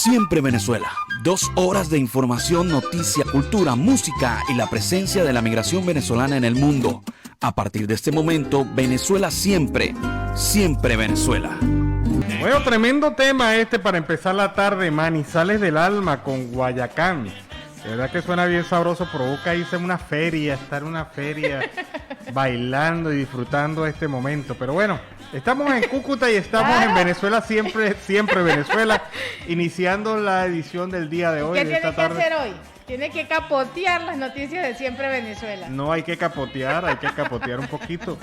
Siempre Venezuela. 2 horas de información, noticia, cultura, música y la presencia de la migración venezolana en el mundo. A partir de este momento, Venezuela siempre, siempre Venezuela. Bueno, tremendo tema para empezar la tarde, Manizales del Alma con Guayacán. De verdad que suena bien sabroso, provoca irse a una feria, estar en una feria bailando y disfrutando este momento. Pero bueno, estamos en Cúcuta y estamos en Venezuela, siempre, siempre Venezuela, iniciando la edición del día de hoy. ¿Qué tiene que hacer hoy? Tiene que capotear las noticias de Siempre Venezuela. No hay que capotear un poquito.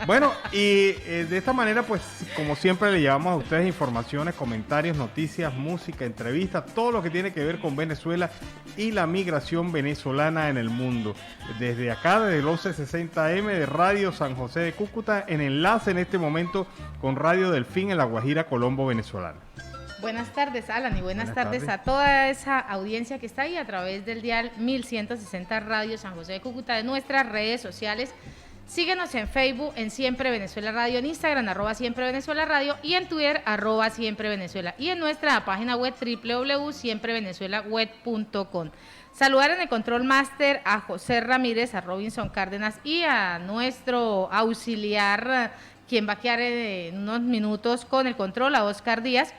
Bueno, y de esta manera, pues, como siempre le llevamos a ustedes informaciones, comentarios, noticias, música, entrevistas, todo lo que tiene que ver con Venezuela y la migración venezolana en el mundo. Desde acá, desde el 1160M de Radio San José de Cúcuta, en enlace en este momento con Radio Delfín en La Guajira, Colombo, venezolana. Buenas tardes, Alan, y buenas tardes a toda esa audiencia que está ahí a través del dial 1160 Radio San José de Cúcuta, de nuestras redes sociales. Síguenos en Facebook, en Siempre Venezuela Radio, en Instagram, @Siempre Venezuela Radio, y en Twitter, @Siempre Venezuela, y en nuestra página web, www.siemprevenezuelaweb.com. Saludar en el Control Master a José Ramírez, a Robinson Cárdenas y a nuestro auxiliar, quien va a quedar en unos minutos con el control, a Oscar Díaz.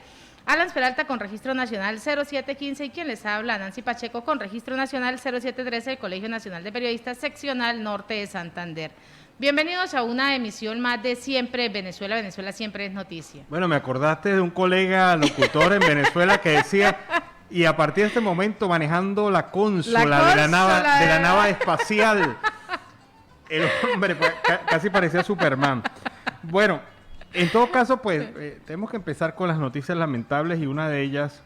Alan Peralta con registro nacional 0715 y quien les habla, Nancy Pacheco, con registro nacional 0713 del Colegio Nacional de Periodistas, seccional norte de Santander. Bienvenidos a una emisión más de Siempre Venezuela, Venezuela siempre es noticia. Bueno, me acordaste de un colega locutor en Venezuela que decía, y a partir de este momento manejando la consola de la nave espacial. El hombre casi parecía Superman. Bueno, en todo caso, pues, tenemos que empezar con las noticias lamentables, y una de ellas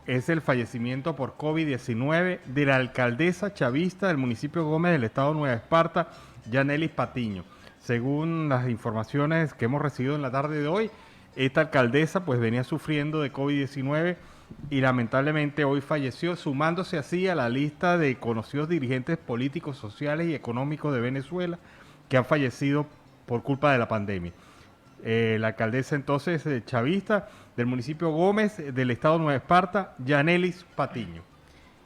es el fallecimiento por COVID-19 de la alcaldesa chavista del municipio Gómez del estado Nueva Esparta, Yanelis Patiño. Según las informaciones que hemos recibido en la tarde de hoy, esta alcaldesa pues venía sufriendo de COVID-19 y lamentablemente hoy falleció, sumándose así a la lista de conocidos dirigentes políticos, sociales y económicos de Venezuela que han fallecido por culpa de la pandemia. La alcaldesa entonces chavista del municipio Gómez del estado Nueva Esparta, Yanelis Patiño.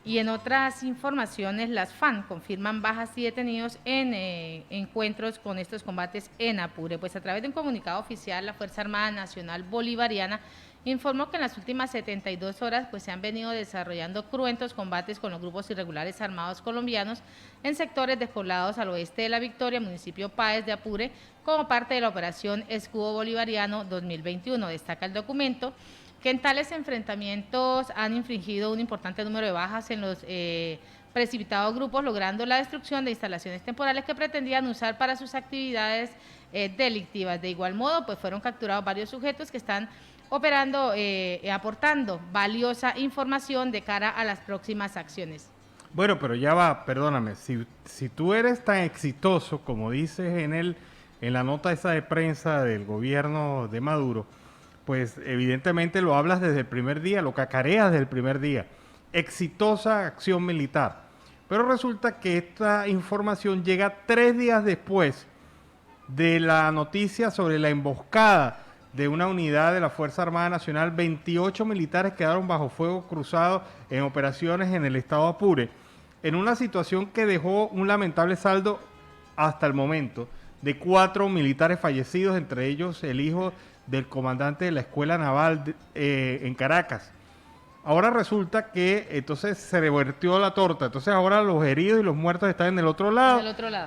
Y en otras informaciones, las FAN confirman bajas y detenidos en encuentros con estos combates en Apure. Pues a través de un comunicado oficial, la Fuerza Armada Nacional Bolivariana informó que en las últimas 72 horas pues, se han venido desarrollando cruentos combates con los grupos irregulares armados colombianos en sectores despoblados al oeste de La Victoria, municipio Páez de Apure, como parte de la operación Escudo Bolivariano 2021. Destaca el documento que en tales enfrentamientos han infligido un importante número de bajas en los precipitados grupos, logrando la destrucción de instalaciones temporales que pretendían usar para sus actividades delictivas. De igual modo, pues fueron capturados varios sujetos que están operando, aportando valiosa información de cara a las próximas acciones. Bueno, pero ya va, perdóname, si tú eres tan exitoso como dices en la nota esa de prensa del gobierno de Maduro, pues evidentemente lo hablas desde el primer día, lo cacareas desde el primer día. Exitosa acción militar. Pero resulta que esta información llega 3 días después de la noticia sobre la emboscada de una unidad de la Fuerza Armada Nacional. 28 militares quedaron bajo fuego cruzado en operaciones en el estado Apure, en una situación que dejó un lamentable saldo hasta el momento de 4 militares fallecidos, entre ellos el hijo del comandante de la Escuela Naval en Caracas. Ahora resulta que entonces se revertió la torta, entonces ahora los heridos y los muertos están en el otro lado.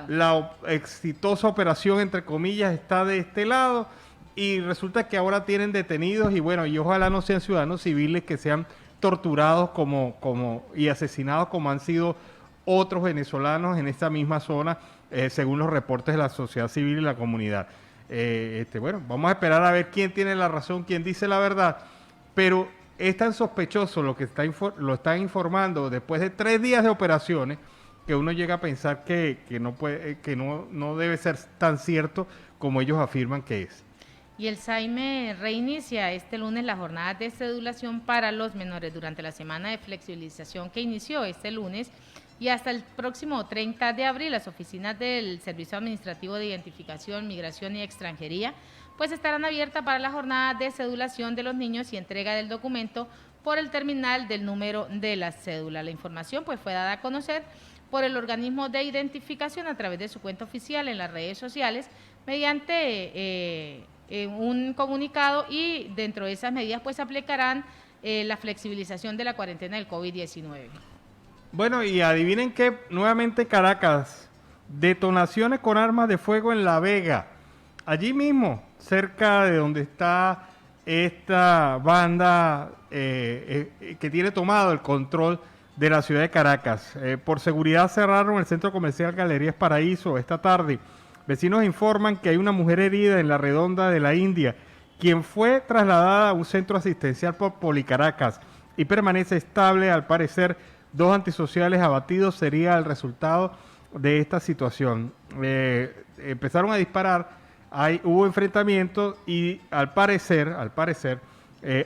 La exitosa operación, entre comillas, está de este lado, y resulta que ahora tienen detenidos, y bueno, y ojalá no sean ciudadanos civiles que sean torturados y asesinados como han sido otros venezolanos en esta misma zona, según los reportes de la sociedad civil y la comunidad. Bueno, vamos a esperar a ver quién tiene la razón, quién dice la verdad, pero es tan sospechoso lo que lo están informando después de 3 días de operaciones, que uno llega a pensar que no debe ser tan cierto como ellos afirman que es. Y el SAIME reinicia este lunes la jornada de cedulación para los menores durante la semana de flexibilización que inició este lunes, y hasta el próximo 30 de abril las oficinas del Servicio Administrativo de Identificación, Migración y Extranjería pues estarán abiertas para la jornada de cedulación de los niños y entrega del documento por el terminal del número de la cédula. La información pues fue dada a conocer por el organismo de identificación a través de su cuenta oficial en las redes sociales mediante un comunicado, y dentro de esas medidas pues aplicarán la flexibilización de la cuarentena del COVID-19. Bueno, y adivinen qué, nuevamente Caracas, detonaciones con armas de fuego en La Vega, allí mismo, cerca de donde está esta banda que tiene tomado el control de la ciudad de Caracas. Por seguridad cerraron el centro comercial Galerías Paraíso esta tarde. Vecinos informan que hay una mujer herida en la Redonda de la India, quien fue trasladada a un centro asistencial por Policaracas y permanece estable. Al parecer, 2 antisociales abatidos sería el resultado de esta situación. Empezaron a disparar, hubo enfrentamientos y al parecer,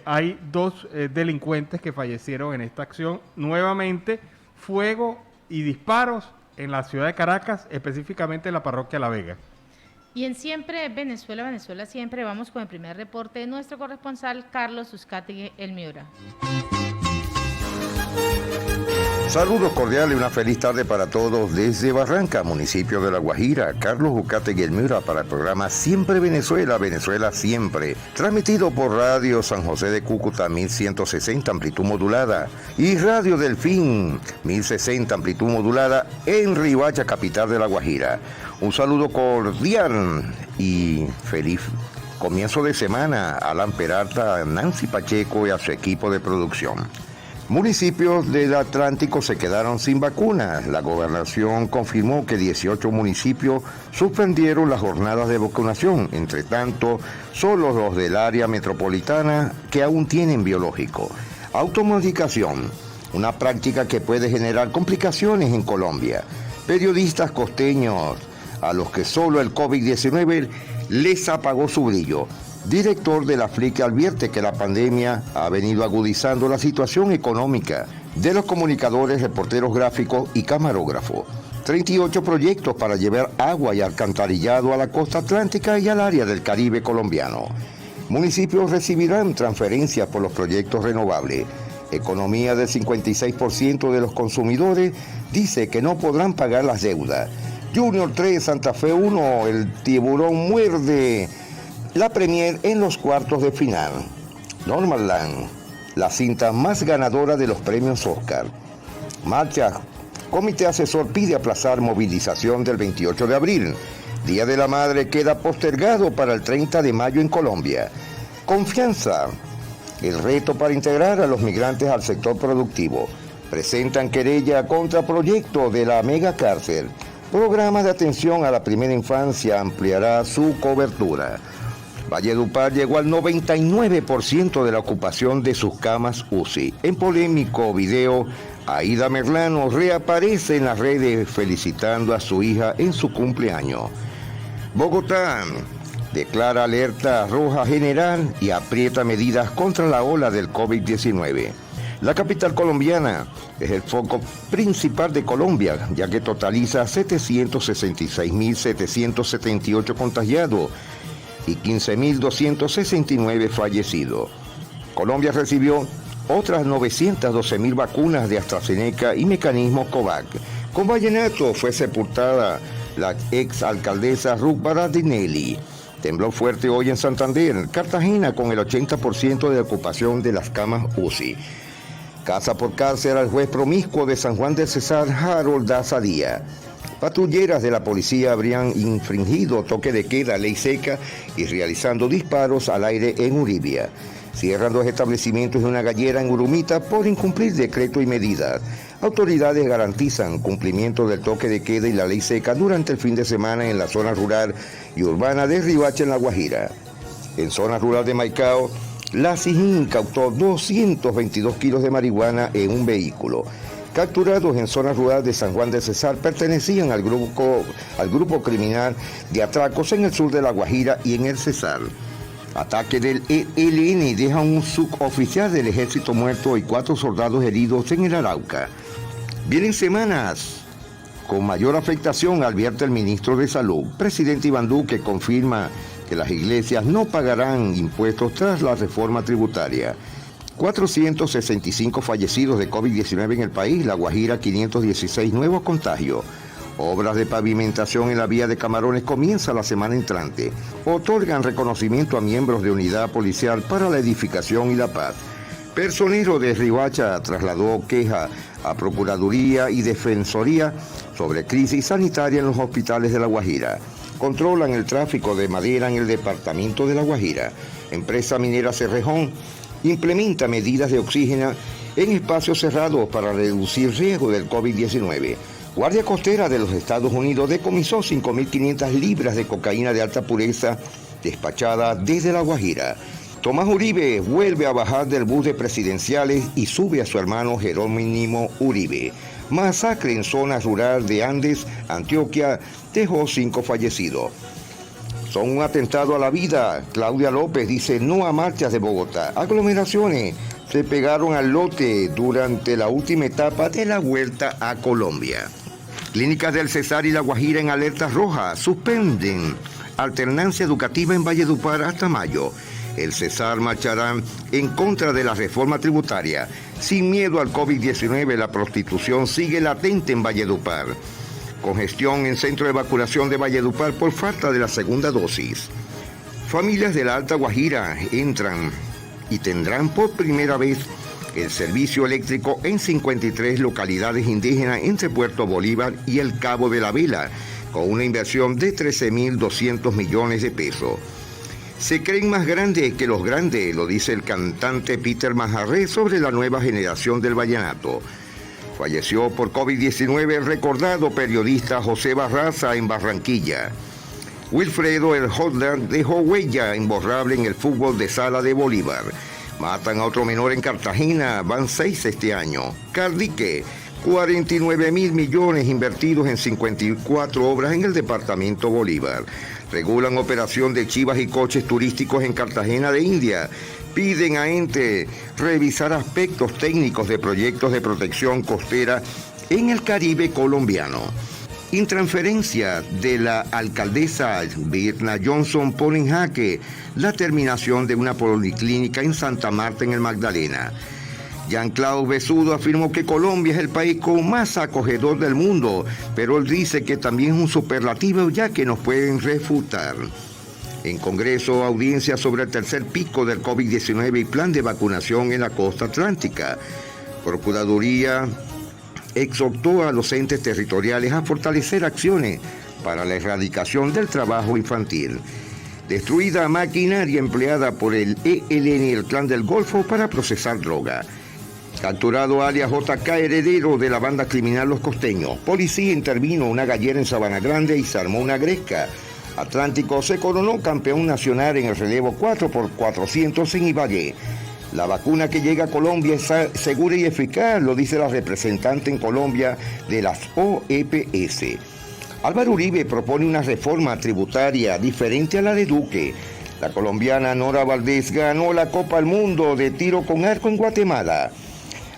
hay 2 delincuentes que fallecieron en esta acción. Nuevamente, fuego y disparos en la ciudad de Caracas, específicamente en la parroquia La Vega. Y en Siempre Venezuela, Venezuela Siempre, vamos con el primer reporte de nuestro corresponsal Carlos Uzcategui El Miura. Saludos cordiales y una feliz tarde para todos desde Barranca, municipio de La Guajira. Carlos Uzcategui El Miura para el programa Siempre Venezuela, Venezuela Siempre, transmitido por Radio San José de Cúcuta 1160 amplitud modulada y Radio Delfín 1060 amplitud modulada en Riohacha, capital de La Guajira. Un saludo cordial y feliz comienzo de semana a Alan Peralta, Nancy Pacheco y a su equipo de producción. Municipios del Atlántico se quedaron sin vacunas. La gobernación confirmó que 18 municipios suspendieron las jornadas de vacunación. Entre tanto, solo los del área metropolitana que aún tienen biológico. Automedicación, una práctica que puede generar complicaciones en Colombia. Periodistas costeños a los que solo el COVID-19 les apagó su brillo. Director de la FLIC advierte que la pandemia ha venido agudizando la situación económica de los comunicadores, reporteros gráficos y camarógrafos. 38 proyectos para llevar agua y alcantarillado a la costa atlántica y al área del Caribe colombiano. Municipios recibirán transferencias por los proyectos renovables. Economía del 56% de los consumidores dice que no podrán pagar las deudas. Junior 3, Santa Fe 1, el tiburón muerde. La premier en los cuartos de final. Normalland, la cinta más ganadora de los premios Oscar. Marcha. Comité asesor pide aplazar movilización del 28 de abril. Día de la Madre queda postergado para el 30 de mayo en Colombia. Confianza. El reto para integrar a los migrantes al sector productivo. Presentan querella contra proyecto de la mega cárcel. Programa de atención a la primera infancia ampliará su cobertura. Valledupar llegó al 99% de la ocupación de sus camas UCI. En polémico video, Aida Merlano reaparece en las redes felicitando a su hija en su cumpleaños. Bogotá declara alerta roja general y aprieta medidas contra la ola del COVID-19. La capital colombiana es el foco principal de Colombia, ya que totaliza 766.778 contagiados y 15.269 fallecidos. Colombia recibió otras 912.000 vacunas de AstraZeneca y mecanismo COVAX. Con vallenato fue sepultada la ex alcaldesa Ruth Baradinelli. Tembló fuerte hoy en Santander, Cartagena con el 80% de ocupación de las camas UCI. Casa por cárcel al juez promiscuo de San Juan del Cesar, Harold Daza Díaz. Patrulleras de la policía habrían infringido toque de queda, ley seca y realizando disparos al aire en Uribia. Cierran 2 establecimientos y una gallera en Urumita por incumplir decreto y medidas. Autoridades garantizan cumplimiento del toque de queda y la ley seca durante el fin de semana en la zona rural y urbana de Riohacha en La Guajira. En zona rural de Maicao, la SIJIN incautó 222 kilos de marihuana en un vehículo. Capturados en zona rural de San Juan de Cesar, pertenecían al grupo criminal de atracos en el sur de La Guajira y en el Cesar. Ataque del ELN deja un suboficial del ejército muerto y 4 soldados heridos en el Arauca. Vienen semanas con mayor afectación, advierte el ministro de Salud. Presidente Iván Duque confirma que las iglesias no pagarán impuestos tras la reforma tributaria. 465 fallecidos de COVID-19 en el país, La Guajira 516 nuevos contagios. Obras de pavimentación en la vía de Camarones comienza la semana entrante. Otorgan reconocimiento a miembros de unidad policial para la edificación y la paz. Personero de Riohacha trasladó queja a Procuraduría y Defensoría sobre crisis sanitaria en los hospitales de La Guajira. Controlan el tráfico de madera en el departamento de La Guajira. Empresa minera Cerrejón implementa medidas de oxígeno en espacios cerrados para reducir riesgo del COVID-19. Guardia Costera de los Estados Unidos decomisó 5.500 libras de cocaína de alta pureza despachada desde La Guajira. Tomás Uribe vuelve a bajar del bus de presidenciales y sube a su hermano Jerónimo Uribe. Masacre en zona rural de Andes, Antioquia, dejó 5 fallecidos. Son un atentado a la vida. Claudia López dice no a marchas de Bogotá. Aglomeraciones se pegaron al lote durante la última etapa de la Vuelta a Colombia. Clínicas del Cesar y La Guajira en alerta roja. Suspenden alternancia educativa en Valledupar hasta mayo. El Cesar marchará en contra de la reforma tributaria. Sin miedo al COVID-19, la prostitución sigue latente en Valledupar. Congestión en centro de vacunación de Valledupar por falta de la segunda dosis. Familias de la Alta Guajira entran y tendrán por primera vez el servicio eléctrico en 53 localidades indígenas entre Puerto Bolívar y el Cabo de la Vela, con una inversión de 13.200 millones de pesos. Se creen más grandes que los grandes, lo dice el cantante Peter Manjarré sobre la nueva generación del vallenato. Falleció por COVID-19 el recordado periodista José Barraza en Barranquilla. Wilfredo el Holland dejó huella imborrable en el fútbol de sala de Bolívar. Matan a otro menor en Cartagena, van 6 este año. Cardique, 49.000 millones invertidos en 54 obras en el departamento Bolívar. Regulan operación de chivas y coches turísticos en Cartagena de India. Piden a ente revisar aspectos técnicos de proyectos de protección costera en el Caribe colombiano. Intransferencia de la alcaldesa Birna Johnson pone en jaque la terminación de una policlínica en Santa Marta en el Magdalena. Jean-Claude Besudo afirmó que Colombia es el país con más acogedor del mundo, pero él dice que también es un superlativo ya que nos pueden refutar. En Congreso, audiencia sobre el tercer pico del COVID-19 y plan de vacunación en la costa atlántica. Procuraduría exhortó a los entes territoriales a fortalecer acciones para la erradicación del trabajo infantil. Destruida maquinaria empleada por el ELN y el Clan del Golfo para procesar droga. Capturado alias JK, heredero de la banda criminal Los Costeños. Policía intervino una gallera en Sabana Grande y se armó una gresca. Atlántico se coronó campeón nacional en el relevo 4x400 en Ibagué. La vacuna que llega a Colombia es segura y eficaz, lo dice la representante en Colombia de las OEPS. Álvaro Uribe propone una reforma tributaria diferente a la de Duque. La colombiana Nora Valdés ganó la Copa del Mundo de tiro con arco en Guatemala.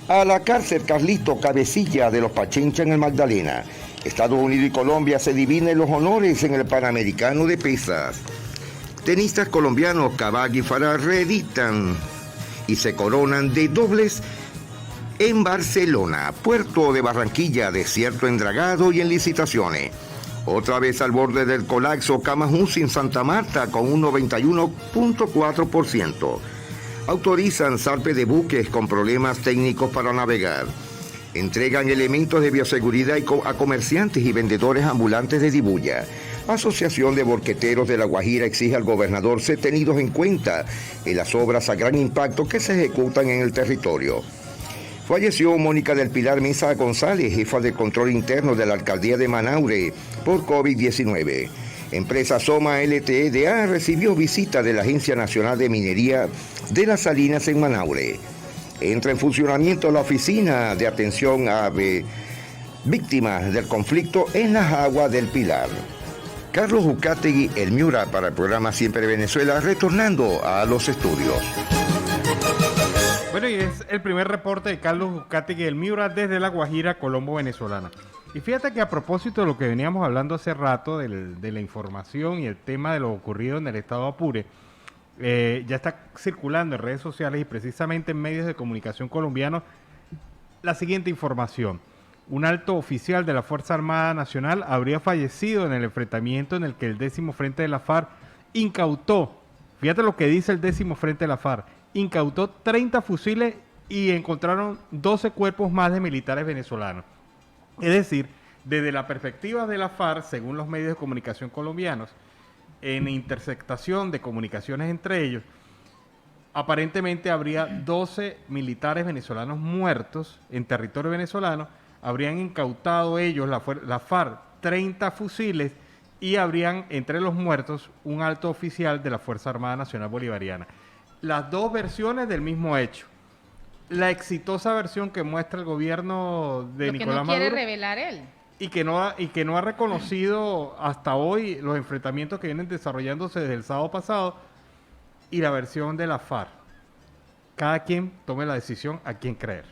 A la cárcel Carlito Cabecilla de los Pachencha en el Magdalena. Estados Unidos y Colombia se dividen los honores en el Panamericano de Pesas. Tenistas colombianos Cabag y Farah reeditan y se coronan de dobles en Barcelona. Puerto de Barranquilla, desierto en dragado y en licitaciones. Otra vez al borde del colapso, Camajunci en Santa Marta con un 91.4%. Autorizan zarpe de buques con problemas técnicos para navegar. Entregan elementos de bioseguridad a comerciantes y vendedores ambulantes de Dibuya. Asociación de Borqueteros de La Guajira exige al gobernador ser tenidos en cuenta en las obras a gran impacto que se ejecutan en el territorio. Falleció Mónica del Pilar Mesa González, jefa de control interno de la alcaldía de Manaure, por COVID-19. Empresa Soma LTDA recibió visita de la Agencia Nacional de Minería de las Salinas en Manaure. Entra en funcionamiento la oficina de atención a víctimas del conflicto en las aguas del Pilar. Carlos Ucategui, el Miura, para el programa Siempre Venezuela, retornando a los estudios. Bueno, y es el primer reporte de Carlos Ucategui, el Miura, desde La Guajira, Colombo, venezolana. Y fíjate que a propósito de lo que veníamos hablando hace rato de la información y el tema de lo ocurrido en el estado Apure, ya está circulando en redes sociales y precisamente en medios de comunicación colombianos la siguiente información. Un alto oficial de la Fuerza Armada Nacional habría fallecido en el enfrentamiento en el que el 10º Frente de la FARC incautó, fíjate lo que dice el 10º Frente de la FARC, incautó 30 fusiles y encontraron 12 cuerpos más de militares venezolanos. Es decir, desde la perspectiva de la FARC, según los medios de comunicación colombianos, en interceptación de comunicaciones entre ellos, aparentemente habría 12 militares venezolanos muertos en territorio venezolano, habrían incautado ellos, la FARC, 30 fusiles y habrían entre los muertos un alto oficial de la Fuerza Armada Nacional Bolivariana. Las dos versiones del mismo hecho. La exitosa versión que muestra el gobierno de Nicolás Maduro. Lo que no quiere revelar él. Y que no ha reconocido hasta hoy los enfrentamientos que vienen desarrollándose desde el sábado pasado y la versión de la FARC. Cada quien tome la decisión a quién creer.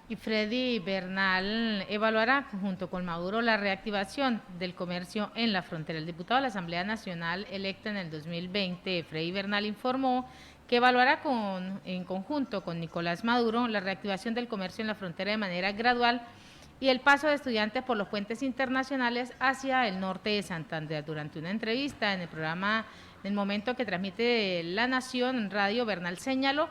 Y Freddy Bernal evaluará junto con Maduro la reactivación del comercio en la frontera. El diputado de la Asamblea Nacional electo en el 2020, Freddy Bernal, informó que evaluará en conjunto con Nicolás Maduro la reactivación del comercio en la frontera de manera gradual y el paso de estudiantes por los puentes internacionales hacia el norte de Santander. Durante una entrevista en el programa En el Momento que transmite La Nación en Radio, Bernal señaló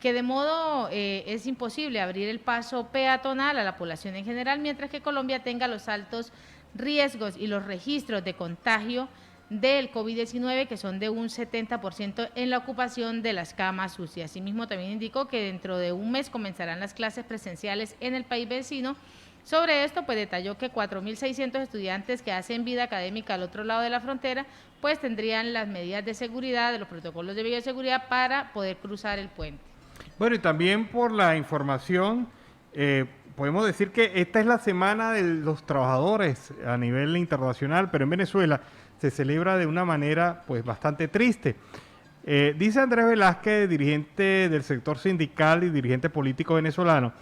que de modo es imposible abrir el paso peatonal a la población en general, mientras que Colombia tenga los altos riesgos y los registros de contagio del COVID-19, que son de un 70% en la ocupación de las camas UCI. Asimismo, también indicó que dentro de un mes comenzarán las clases presenciales en el país vecino. Sobre esto, pues detalló que 4.600 estudiantes que hacen vida académica al otro lado de la frontera, pues tendrían las medidas de seguridad, de los protocolos de bioseguridad para poder cruzar el puente. Bueno, y también por la información, podemos decir que esta es la semana de los trabajadores a nivel internacional, pero en Venezuela se celebra de una manera pues bastante triste. Dice Andrés Velázquez, dirigente del sector sindical y dirigente político venezolano,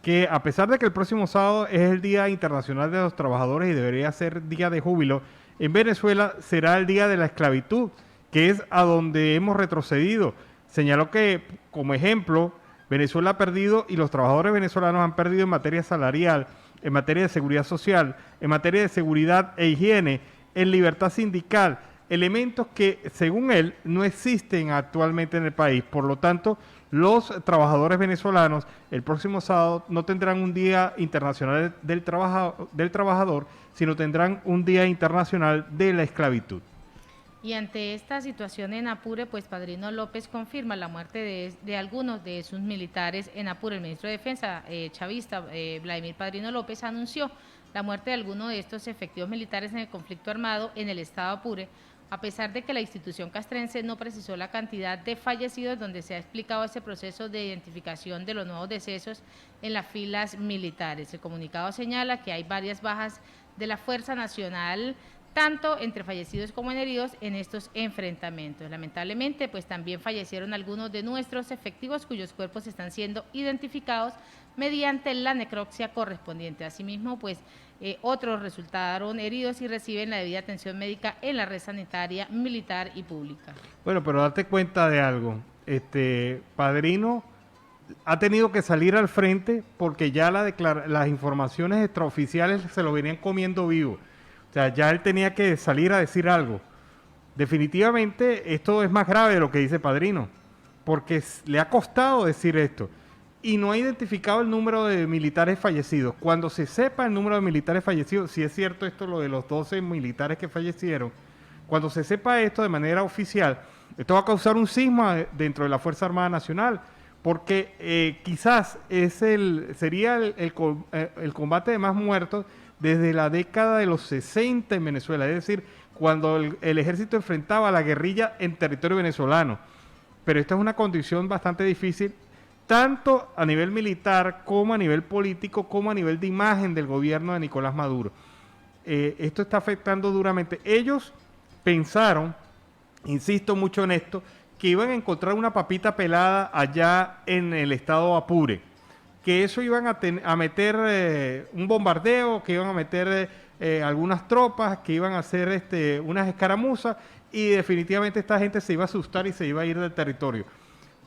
que a pesar de que el próximo sábado es el Día Internacional de los Trabajadores y debería ser día de júbilo, en Venezuela será el Día de la Esclavitud, que es a donde hemos retrocedido. Señaló que, como ejemplo, Venezuela ha perdido y los trabajadores venezolanos han perdido en materia salarial, en materia de seguridad social, en materia de seguridad e higiene, en libertad sindical, elementos que, según él, no existen actualmente en el país. Por lo tanto, los trabajadores venezolanos el próximo sábado no tendrán un Día Internacional del Trabajador, sino tendrán un Día Internacional de la Esclavitud. Y ante esta situación en Apure, pues Padrino López confirma la muerte de algunos de sus militares en Apure. El ministro de Defensa chavista, Vladimir Padrino López, anunció la muerte de algunos de estos efectivos militares en el conflicto armado en el estado Apure, a pesar de que la institución castrense no precisó la cantidad de fallecidos, donde se ha explicado ese proceso de identificación de los nuevos decesos en las filas militares. El comunicado señala que hay varias bajas de la Fuerza Nacional, tanto entre fallecidos como en heridos en estos enfrentamientos. Lamentablemente, pues también fallecieron algunos de nuestros efectivos cuyos cuerpos están siendo identificados mediante la necropsia correspondiente. Asimismo, pues otros resultaron heridos y reciben la debida atención médica en la red sanitaria, militar y pública. Bueno, pero date cuenta de algo. Padrino ha tenido que salir al frente porque ya las informaciones extraoficiales se lo venían comiendo vivo. O sea, ya él tenía que salir a decir algo. Definitivamente esto es más grave de lo que dice Padrino, porque le ha costado decir esto y no ha identificado el número de militares fallecidos. Cuando se sepa el número de militares fallecidos, si es cierto esto lo de los 12 militares que fallecieron, cuando se sepa esto de manera oficial, esto va a causar un cisma dentro de la Fuerza Armada Nacional, porque quizás sería el combate de más muertos desde la década de los 60 en Venezuela, es decir, cuando el ejército enfrentaba a la guerrilla en territorio venezolano. Pero esta es una condición bastante difícil, tanto a nivel militar como a nivel político, como a nivel de imagen del gobierno de Nicolás Maduro. Esto está afectando duramente. Ellos pensaron, insisto mucho en esto, que iban a encontrar una papita pelada allá en el estado Apure. que eso iban a meter un bombardeo, que iban a meter algunas tropas, que iban a hacer unas escaramuzas, y definitivamente esta gente se iba a asustar y se iba a ir del territorio.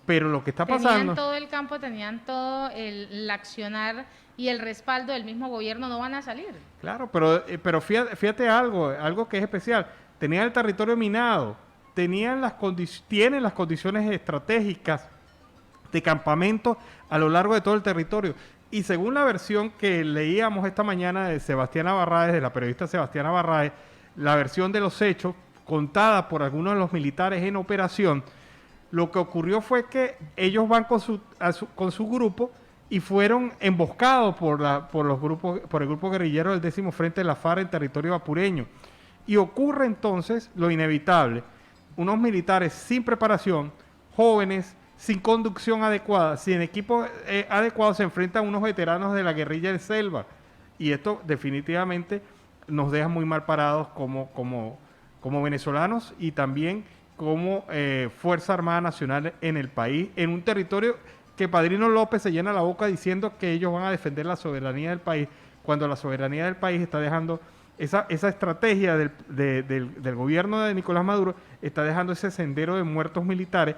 Pero lo que está pasando... Tenían todo el campo, tenían todo el accionar y el respaldo del mismo gobierno, no van a salir. Claro, pero fíjate algo que es especial. Tenían el territorio minado, tienen las condiciones estratégicas de campamento a lo largo de todo el territorio. Y según la versión que leíamos esta mañana de Sebastiana Barraez, de la periodista Sebastiana Barraez, la versión de los hechos contada por algunos de los militares en operación, lo que ocurrió fue que ellos van con su grupo y fueron emboscados por el grupo guerrillero del 10º Frente de la FARC en territorio apureño. Y ocurre entonces lo inevitable: unos militares sin preparación, jóvenes, sin conducción adecuada, sin equipo adecuado, se enfrentan a unos veteranos de la guerrilla del Selva. Y esto definitivamente nos deja muy mal parados como venezolanos y también como Fuerza Armada Nacional en el país, en un territorio que Padrino López se llena la boca diciendo que ellos van a defender la soberanía del país, cuando la soberanía del país está dejando esa estrategia del gobierno de Nicolás Maduro, está dejando ese sendero de muertos militares.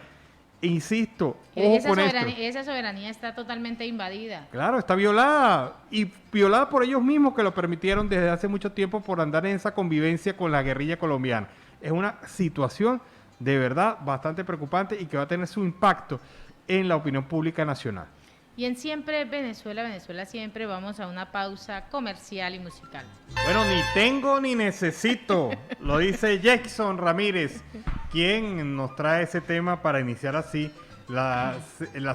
E insisto, ojo con esto. Esa soberanía está totalmente invadida. Claro, está violada, y violada por ellos mismos, que lo permitieron desde hace mucho tiempo por andar en esa convivencia con la guerrilla colombiana. Es una situación de verdad bastante preocupante y que va a tener su impacto en la opinión pública nacional. Y en Siempre Venezuela, Venezuela Siempre, vamos a una pausa comercial y musical. Bueno, ni tengo ni necesito, lo dice Jackson Ramírez, quien nos trae ese tema para iniciar así la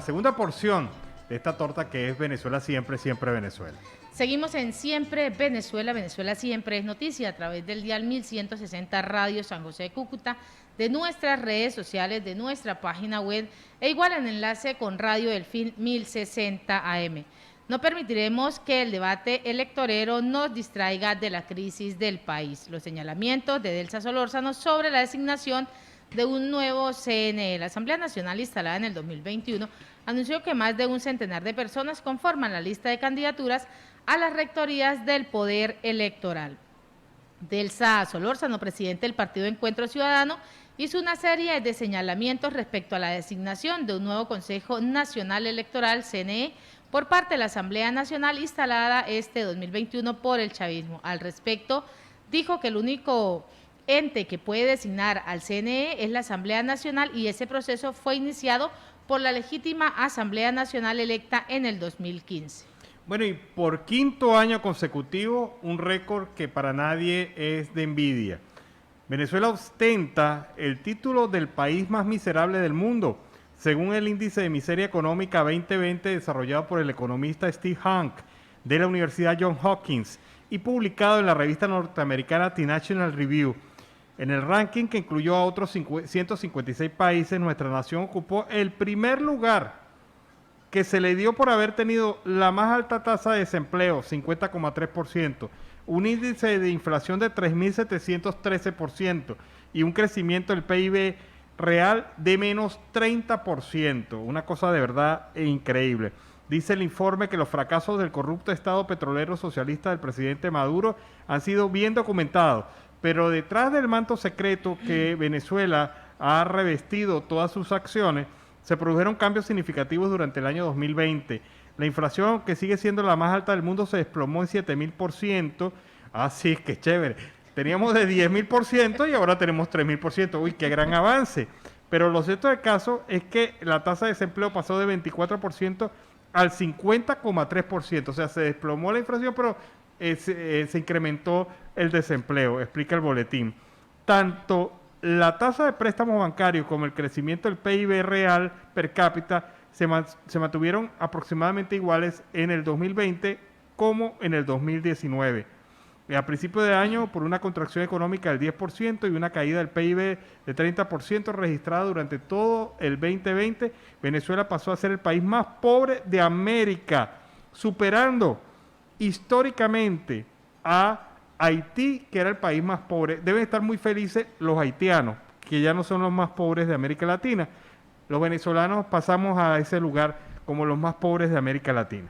segunda porción de esta torta que es Venezuela Siempre, Siempre Venezuela. Seguimos en Siempre Venezuela, Venezuela Siempre es noticia a través del dial 1160 Radio San José de Cúcuta, de nuestras redes sociales, de nuestra página web e igual en enlace con Radio Delfín 1060 AM. No permitiremos que el debate electorero nos distraiga de la crisis del país. Los señalamientos de Delsa Solórzano sobre la designación de un nuevo CNE. La Asamblea Nacional, instalada en el 2021, anunció que más de un centenar de personas conforman la lista de candidaturas a las rectorías del Poder Electoral. Delsa Solórzano, presidente del Partido Encuentro Ciudadano, hizo una serie de señalamientos respecto a la designación de un nuevo Consejo Nacional Electoral, CNE, por parte de la Asamblea Nacional instalada este 2021 por el chavismo. Al respecto, dijo que el único ente que puede designar al CNE es la Asamblea Nacional y ese proceso fue iniciado por la legítima Asamblea Nacional electa en el 2015. Bueno, y por quinto año consecutivo, un récord que para nadie es de envidia. Venezuela ostenta el título del país más miserable del mundo, según el índice de miseria económica 2020 desarrollado por el economista Steve Hanke de la Universidad Johns Hopkins y publicado en la revista norteamericana The National Review. En el ranking, que incluyó a otros 156 países, nuestra nación ocupó el primer lugar, que se le dio por haber tenido la más alta tasa de desempleo, 50,3%, un índice de inflación de 3.713% y un crecimiento del PIB real de menos 30%, una cosa de verdad increíble. Dice el informe que los fracasos del corrupto Estado petrolero socialista del presidente Maduro han sido bien documentados, pero detrás del manto secreto que Venezuela ha revestido todas sus acciones, se produjeron cambios significativos durante el año 2020. La inflación, que sigue siendo la más alta del mundo, se desplomó en 7.000%. Ah, sí, qué chévere. Teníamos de 10.000% y ahora tenemos 3.000%. Uy, qué gran avance. Pero lo cierto del caso es que la tasa de desempleo pasó de 24% al 50,3%. O sea, se desplomó la inflación, pero se incrementó el desempleo, explica el boletín. Tanto la tasa de préstamos bancarios como el crecimiento del PIB real per cápita se mantuvieron aproximadamente iguales en el 2020 como en el 2019. A principio de año, por una contracción económica del 10% y una caída del PIB de 30% registrada durante todo el 2020, Venezuela pasó a ser el país más pobre de América, superando históricamente a Haití, que era el país más pobre. Deben estar muy felices los haitianos, que ya no son los más pobres de América Latina. Los venezolanos pasamos a ese lugar como los más pobres de América Latina.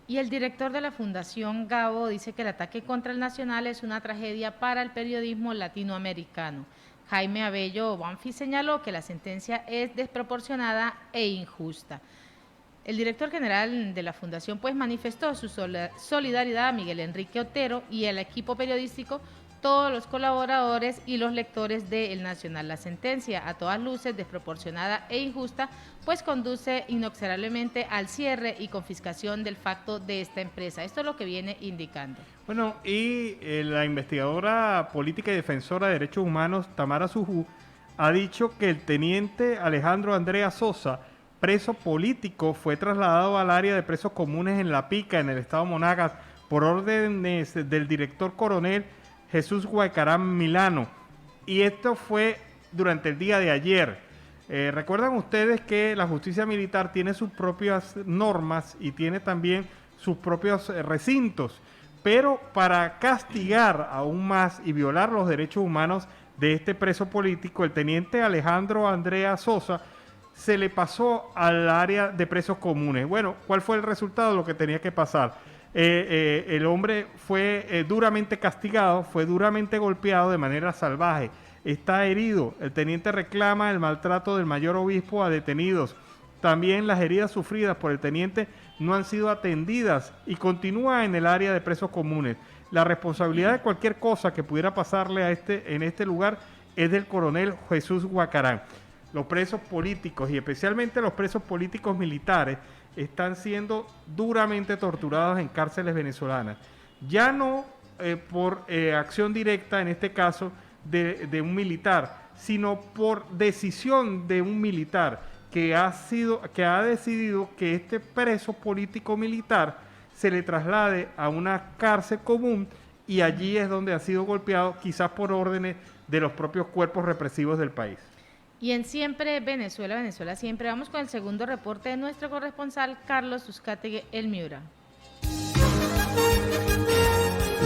Y el director de la Fundación Gabo dice que el ataque contra el Nacional es una tragedia para el periodismo latinoamericano. Jaime Abello Banfi señaló que la sentencia es desproporcionada e injusta. El director general de la Fundación pues manifestó su solidaridad a Miguel Enrique Otero y al equipo periodístico, todos los colaboradores y los lectores de El Nacional. La sentencia, a todas luces desproporcionada e injusta, pues conduce inexorablemente al cierre y confiscación del facto de esta empresa. Esto es lo que viene indicando. Bueno, y la investigadora política y defensora de derechos humanos, Tamara Sujú, ha dicho que el teniente Alejandro Andrea Sosa, preso político, fue trasladado al área de presos comunes en La Pica, en el estado Monagas, por órdenes del director coronel Jesús Guaycarán Milano. Y esto fue durante el día de ayer. Recuerdan ustedes que la justicia militar tiene sus propias normas y tiene también sus propios recintos, pero para castigar aún más y violar los derechos humanos de este preso político, el teniente Alejandro Andrea Sosa se le pasó al área de presos comunes. Bueno, ¿cuál fue el resultado? Lo que tenía que pasar. El hombre fue duramente castigado, fue duramente golpeado de manera salvaje. Está herido. El teniente reclama el maltrato del mayor obispo a detenidos. También las heridas sufridas por el teniente no han sido atendidas y continúa en el área de presos comunes. La responsabilidad de cualquier cosa que pudiera pasarle en este lugar es del coronel Jesús Guacarán. Los presos políticos y especialmente los presos políticos militares están siendo duramente torturados en cárceles venezolanas. Ya no por acción directa, en este caso, de un militar, sino por decisión de un militar que ha decidido que este preso político militar se le traslade a una cárcel común y allí es donde ha sido golpeado, quizás por órdenes de los propios cuerpos represivos del país. Y en Siempre Venezuela, Venezuela Siempre, vamos con el segundo reporte de nuestro corresponsal Carlos Uzcategui El Miura.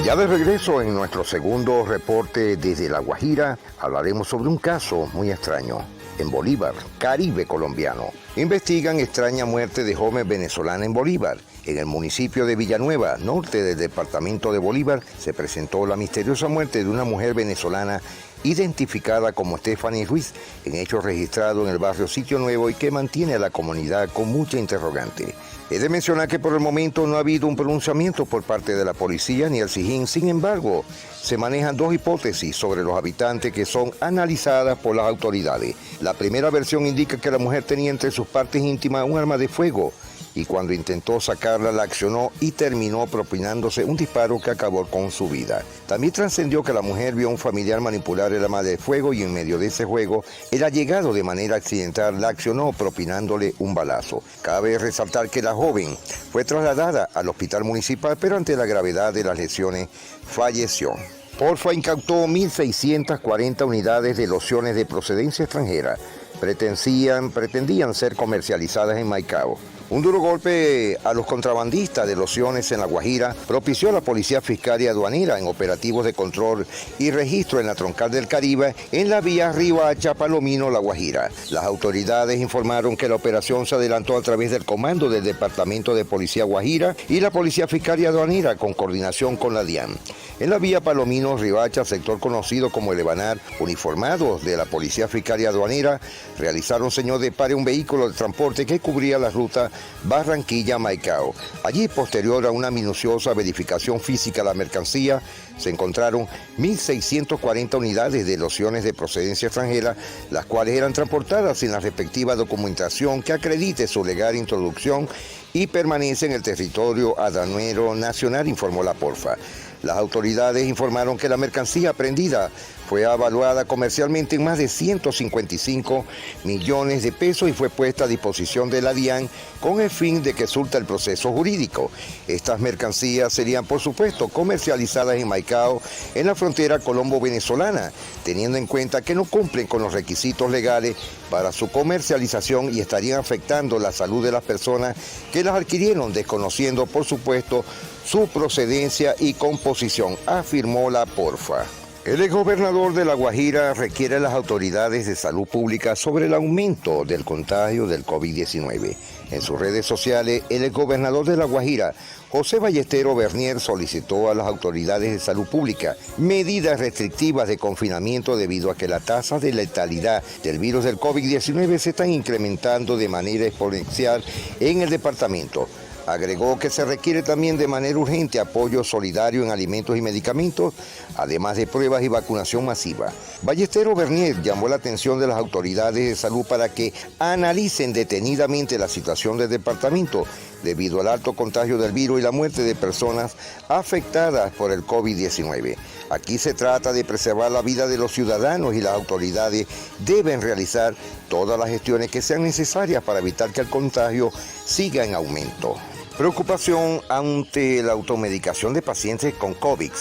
Ya de regreso en nuestro segundo reporte desde La Guajira, hablaremos sobre un caso muy extraño. En Bolívar, Caribe colombiano, investigan extraña muerte de joven venezolana en Bolívar. En el municipio de Villanueva, norte del departamento de Bolívar, se presentó la misteriosa muerte de una mujer venezolana identificada como Stephanie Ruiz, en hechos registrados en el barrio Sitio Nuevo y que mantiene a la comunidad con mucha interrogante. He de mencionar que por el momento no ha habido un pronunciamiento por parte de la policía ni el SIJIN. Sin embargo, se manejan dos hipótesis sobre los habitantes que son analizadas por las autoridades. La primera versión indica que la mujer tenía entre sus partes íntimas un arma de fuego y cuando intentó sacarla la accionó y terminó propinándose un disparo que acabó con su vida. También trascendió que la mujer vio a un familiar manipular el arma de fuego y en medio de ese juego, el allegado de manera accidental la accionó propinándole un balazo. Cabe resaltar que la joven fue trasladada al hospital municipal, pero ante la gravedad de las lesiones falleció. Porfa incautó 1.640 unidades de lociones de procedencia extranjera. Pretendían ser comercializadas en Maicao. Un duro golpe a los contrabandistas de lociones en La Guajira propició a la Policía Fiscal y Aduanera en operativos de control y registro en la Troncal del Caribe en la vía Riohacha-Palomino, La Guajira. Las autoridades informaron que la operación se adelantó a través del comando del Departamento de Policía Guajira y la Policía Fiscal y Aduanera con coordinación con la DIAN. En la vía Palomino-Riohacha, sector conocido como El Ebanar, uniformados de la Policía Fiscal y Aduanera realizaron señal de pare un vehículo de transporte que cubría la ruta Barranquilla-Maicao. Allí, posterior a una minuciosa verificación física de la mercancía, se encontraron 1.640 unidades de lociones de procedencia extranjera, las cuales eran transportadas sin la respectiva documentación que acredite su legal introducción y permanece en el territorio aduanero nacional, informó la Porfa. Las autoridades informaron que la mercancía aprehendida fue evaluada comercialmente en más de 155 millones de pesos y fue puesta a disposición de la DIAN con el fin de que surta el proceso jurídico. Estas mercancías serían, por supuesto, comercializadas en Maicao, en la frontera colombo-venezolana, teniendo en cuenta que no cumplen con los requisitos legales para su comercialización y estarían afectando la salud de las personas que las adquirieron, desconociendo, por supuesto, su procedencia y composición, afirmó la Porfa. El exgobernador de La Guajira requiere a las autoridades de salud pública sobre el aumento del contagio del COVID-19. En sus redes sociales, el exgobernador de La Guajira, José Ballestero Bernier, solicitó a las autoridades de salud pública medidas restrictivas de confinamiento debido a que la tasa de letalidad del virus del COVID-19 se están incrementando de manera exponencial en el departamento. Agregó que se requiere también de manera urgente apoyo solidario en alimentos y medicamentos, además de pruebas y vacunación masiva. Ballestero Bernier llamó la atención de las autoridades de salud para que analicen detenidamente la situación del departamento debido al alto contagio del virus y la muerte de personas afectadas por el COVID-19. Aquí se trata de preservar la vida de los ciudadanos y las autoridades deben realizar todas las gestiones que sean necesarias para evitar que el contagio siga en aumento. Preocupación ante la automedicación de pacientes con COVID.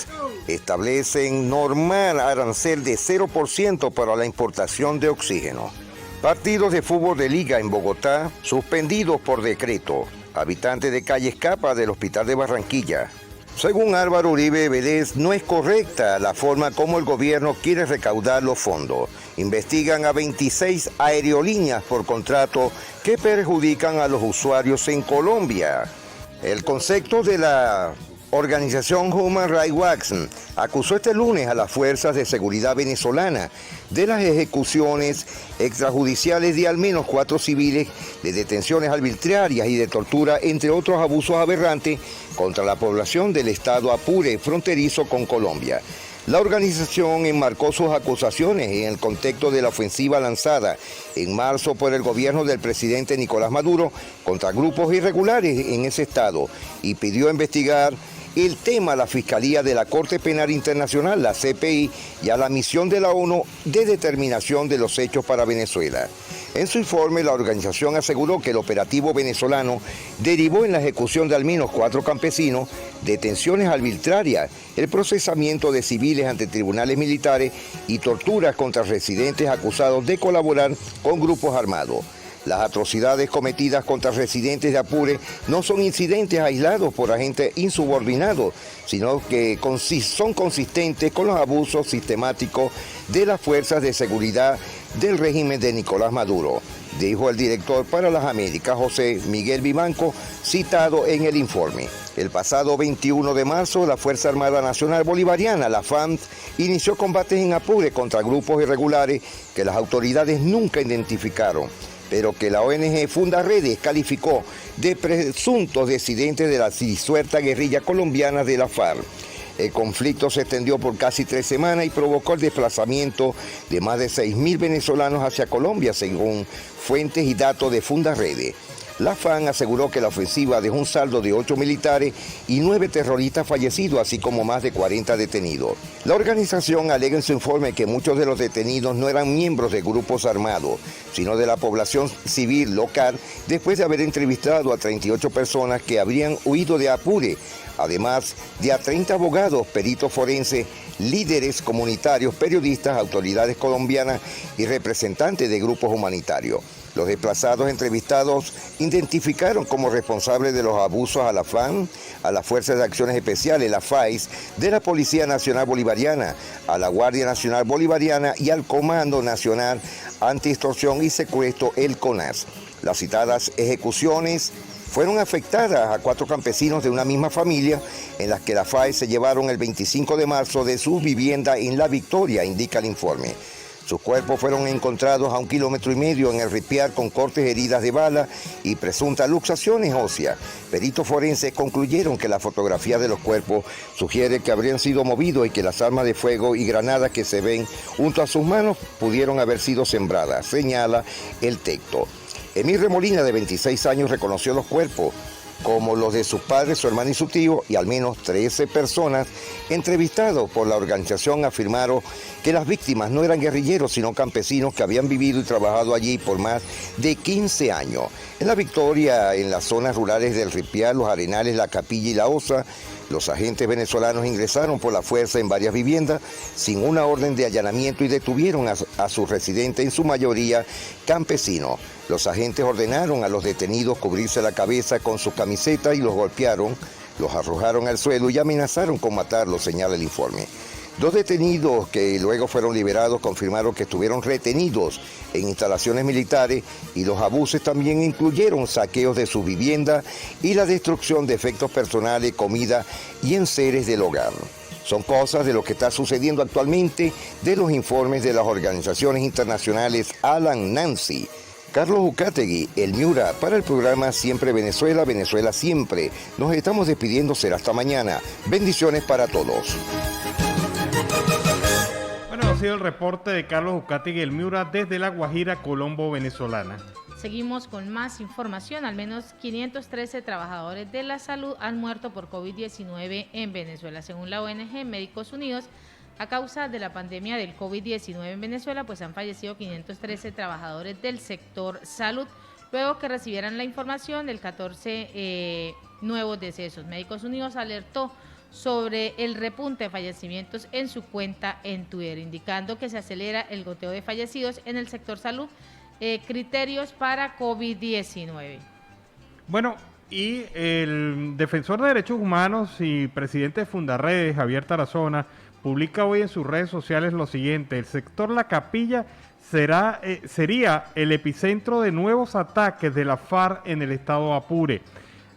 Establecen normal arancel de 0% para la importación de oxígeno. Partidos de fútbol de liga en Bogotá suspendidos por decreto. Habitantes de calle Escapa del Hospital de Barranquilla. Según Álvaro Uribe Vélez, no es correcta la forma como el gobierno quiere recaudar los fondos. Investigan a 26 aerolíneas por contrato que perjudican a los usuarios en Colombia. El concepto de la organización Human Rights Watch acusó este lunes a las fuerzas de seguridad venezolanas de las ejecuciones extrajudiciales de al menos 4 civiles, de detenciones arbitrarias y de tortura, entre otros abusos aberrantes contra la población del estado Apure, fronterizo con Colombia. La organización enmarcó sus acusaciones en el contexto de la ofensiva lanzada en marzo por el gobierno del presidente Nicolás Maduro contra grupos irregulares en ese estado y pidió investigar el tema a la Fiscalía de la Corte Penal Internacional, la CPI, y a la misión de la ONU de determinación de los hechos para Venezuela. En su informe, la organización aseguró que el operativo venezolano derivó en la ejecución de al menos 4 campesinos, detenciones arbitrarias, el procesamiento de civiles ante tribunales militares y torturas contra residentes acusados de colaborar con grupos armados. Las atrocidades cometidas contra residentes de Apure no son incidentes aislados por agentes insubordinados, sino que son consistentes con los abusos sistemáticos de las fuerzas de seguridad del régimen de Nicolás Maduro, dijo el director para las Américas, José Miguel Vivanco, citado en el informe. El pasado 21 de marzo, la Fuerza Armada Nacional Bolivariana, la FARC, inició combates en Apure contra grupos irregulares que las autoridades nunca identificaron, pero que la ONG Fundaredes calificó de presuntos disidentes de la disuelta guerrilla colombiana de la FARC. El conflicto se extendió por casi 3 semanas y provocó el desplazamiento de más de 6.000 venezolanos hacia Colombia, según fuentes y datos de Fundaredes. La FARC aseguró que la ofensiva dejó un saldo de 8 militares y 9 terroristas fallecidos, así como más de 40 detenidos. La organización alega en su informe que muchos de los detenidos no eran miembros de grupos armados, sino de la población civil local, después de haber entrevistado a 38 personas que habrían huido de Apure, además de a 30 abogados, peritos forenses, líderes comunitarios, periodistas, autoridades colombianas y representantes de grupos humanitarios. Los desplazados entrevistados identificaron como responsables de los abusos a la FARC, a las Fuerzas de Acciones Especiales, la FAIS, de la Policía Nacional Bolivariana, a la Guardia Nacional Bolivariana y al Comando Nacional Anti-Extorsión y Secuestro, el CONAS. Las citadas ejecuciones fueron afectadas a 4 campesinos de una misma familia, en las que la FAIS se llevaron el 25 de marzo de su vivienda en La Victoria, indica el informe. Sus cuerpos fueron encontrados a 1,5 kilómetros en el ripiar con cortes, heridas de bala y presuntas luxaciones óseas. Peritos forenses concluyeron que la fotografía de los cuerpos sugiere que habrían sido movidos y que las armas de fuego y granadas que se ven junto a sus manos pudieron haber sido sembradas, señala el texto. Emir Remolina, de 26 años, reconoció los cuerpos como los de sus padres, su hermano y su tío, y al menos 13 personas entrevistados por la organización afirmaron que las víctimas no eran guerrilleros, sino campesinos que habían vivido y trabajado allí por más de 15 años. En La Victoria, en las zonas rurales del Ripiar, Los Arenales, La Capilla y La Osa, los agentes venezolanos ingresaron por la fuerza en varias viviendas sin una orden de allanamiento y detuvieron a sus residentes, en su mayoría campesinos. Los agentes ordenaron a los detenidos cubrirse la cabeza con sus camisetas y los golpearon, los arrojaron al suelo y amenazaron con matarlos, señala el informe. 2 detenidos que luego fueron liberados confirmaron que estuvieron retenidos en instalaciones militares y los abusos también incluyeron saqueos de su vivienda y la destrucción de efectos personales, comida y enseres del hogar. Son cosas de lo que está sucediendo actualmente de los informes de las organizaciones internacionales Alan Nancy. Carlos Ucategui, el Miura, para el programa Siempre Venezuela, Venezuela Siempre. Nos estamos despidiendo, será hasta mañana. Bendiciones para todos. Bueno, ha sido el reporte de Carlos Ucategui, el Miura, desde La Guajira, Colombo, venezolana. Seguimos con más información. Al menos 513 trabajadores de la salud han muerto por COVID-19 en Venezuela. Según la ONG Médicos Unidos, a causa de la pandemia del COVID-19 en Venezuela, pues han fallecido 513 trabajadores del sector salud, luego que recibieran la información de 14 nuevos decesos. Médicos Unidos alertó sobre el repunte de fallecimientos en su cuenta en Twitter, indicando que se acelera el goteo de fallecidos en el sector salud. Criterios para COVID-19. Bueno, y el defensor de derechos humanos y presidente de Fundarredes, Javier Tarazona, publica hoy en sus redes sociales lo siguiente: el sector La Capilla sería el epicentro de nuevos ataques de la FARC en el estado Apure.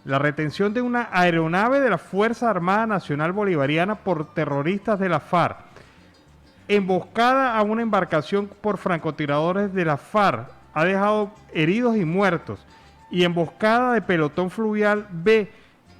La retención de una aeronave de la Fuerza Armada Nacional Bolivariana por terroristas de la FARC, emboscada a una embarcación por francotiradores de la FARC, ha dejado heridos y muertos, y emboscada de pelotón fluvial B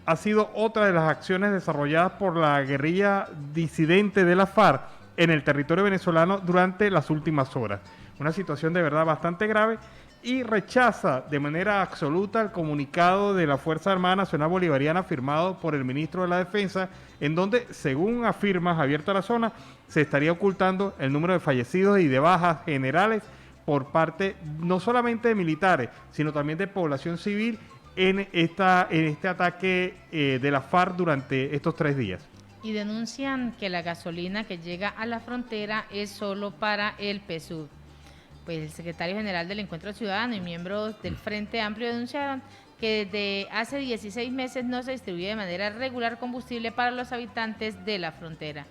ha sido otra de las acciones desarrolladas por la guerrilla disidente de la FARC en el territorio venezolano durante las últimas horas. Una situación de verdad bastante grave, y rechaza de manera absoluta el comunicado de la Fuerza Armada Nacional Bolivariana firmado por el ministro de la Defensa, en donde, según afirma Javier Tarazona, se estaría ocultando el número de fallecidos y de bajas generales por parte no solamente de militares, sino también de población civil en este ataque de la FARC durante estos 3 días. Y denuncian que la gasolina que llega a la frontera es solo para el PSUV. Pues el secretario general del Encuentro Ciudadano y miembros del Frente Amplio denunciaron que desde hace 16 meses no se distribuye de manera regular combustible para los habitantes de la frontera.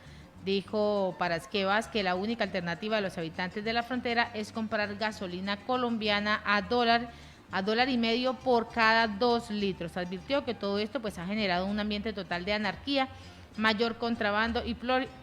Dijo Parasquevas que la única alternativa de los habitantes de la frontera es comprar gasolina colombiana a dólar y medio por cada 2 litros. Advirtió que todo esto pues ha generado un ambiente total de anarquía, mayor contrabando y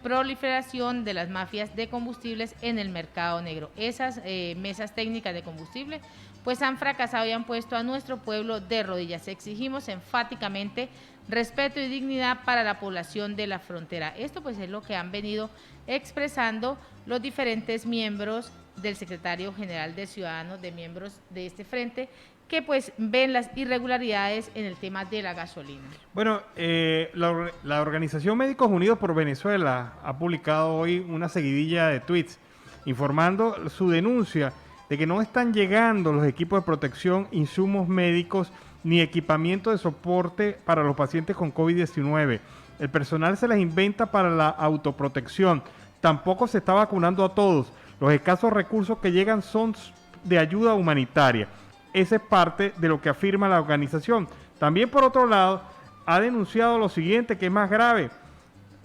proliferación de las mafias de combustibles en el mercado negro. Esas mesas técnicas de combustible pues han fracasado y han puesto a nuestro pueblo de rodillas. Exigimos enfáticamente respeto y dignidad para la población de la frontera. Esto pues es lo que han venido expresando los diferentes miembros del secretario general de Ciudadanos, de miembros de este frente, que pues ven las irregularidades en el tema de la gasolina. Bueno, la Organización Médicos Unidos por Venezuela ha publicado hoy una seguidilla de tweets informando su denuncia de que no están llegando los equipos de protección, insumos médicos ni equipamiento de soporte para los pacientes con COVID-19. El personal se les inventa para la autoprotección. Tampoco se está vacunando a todos. Los escasos recursos que llegan son de ayuda humanitaria. Esa es parte de lo que afirma la organización. También, por otro lado, ha denunciado lo siguiente, que es más grave: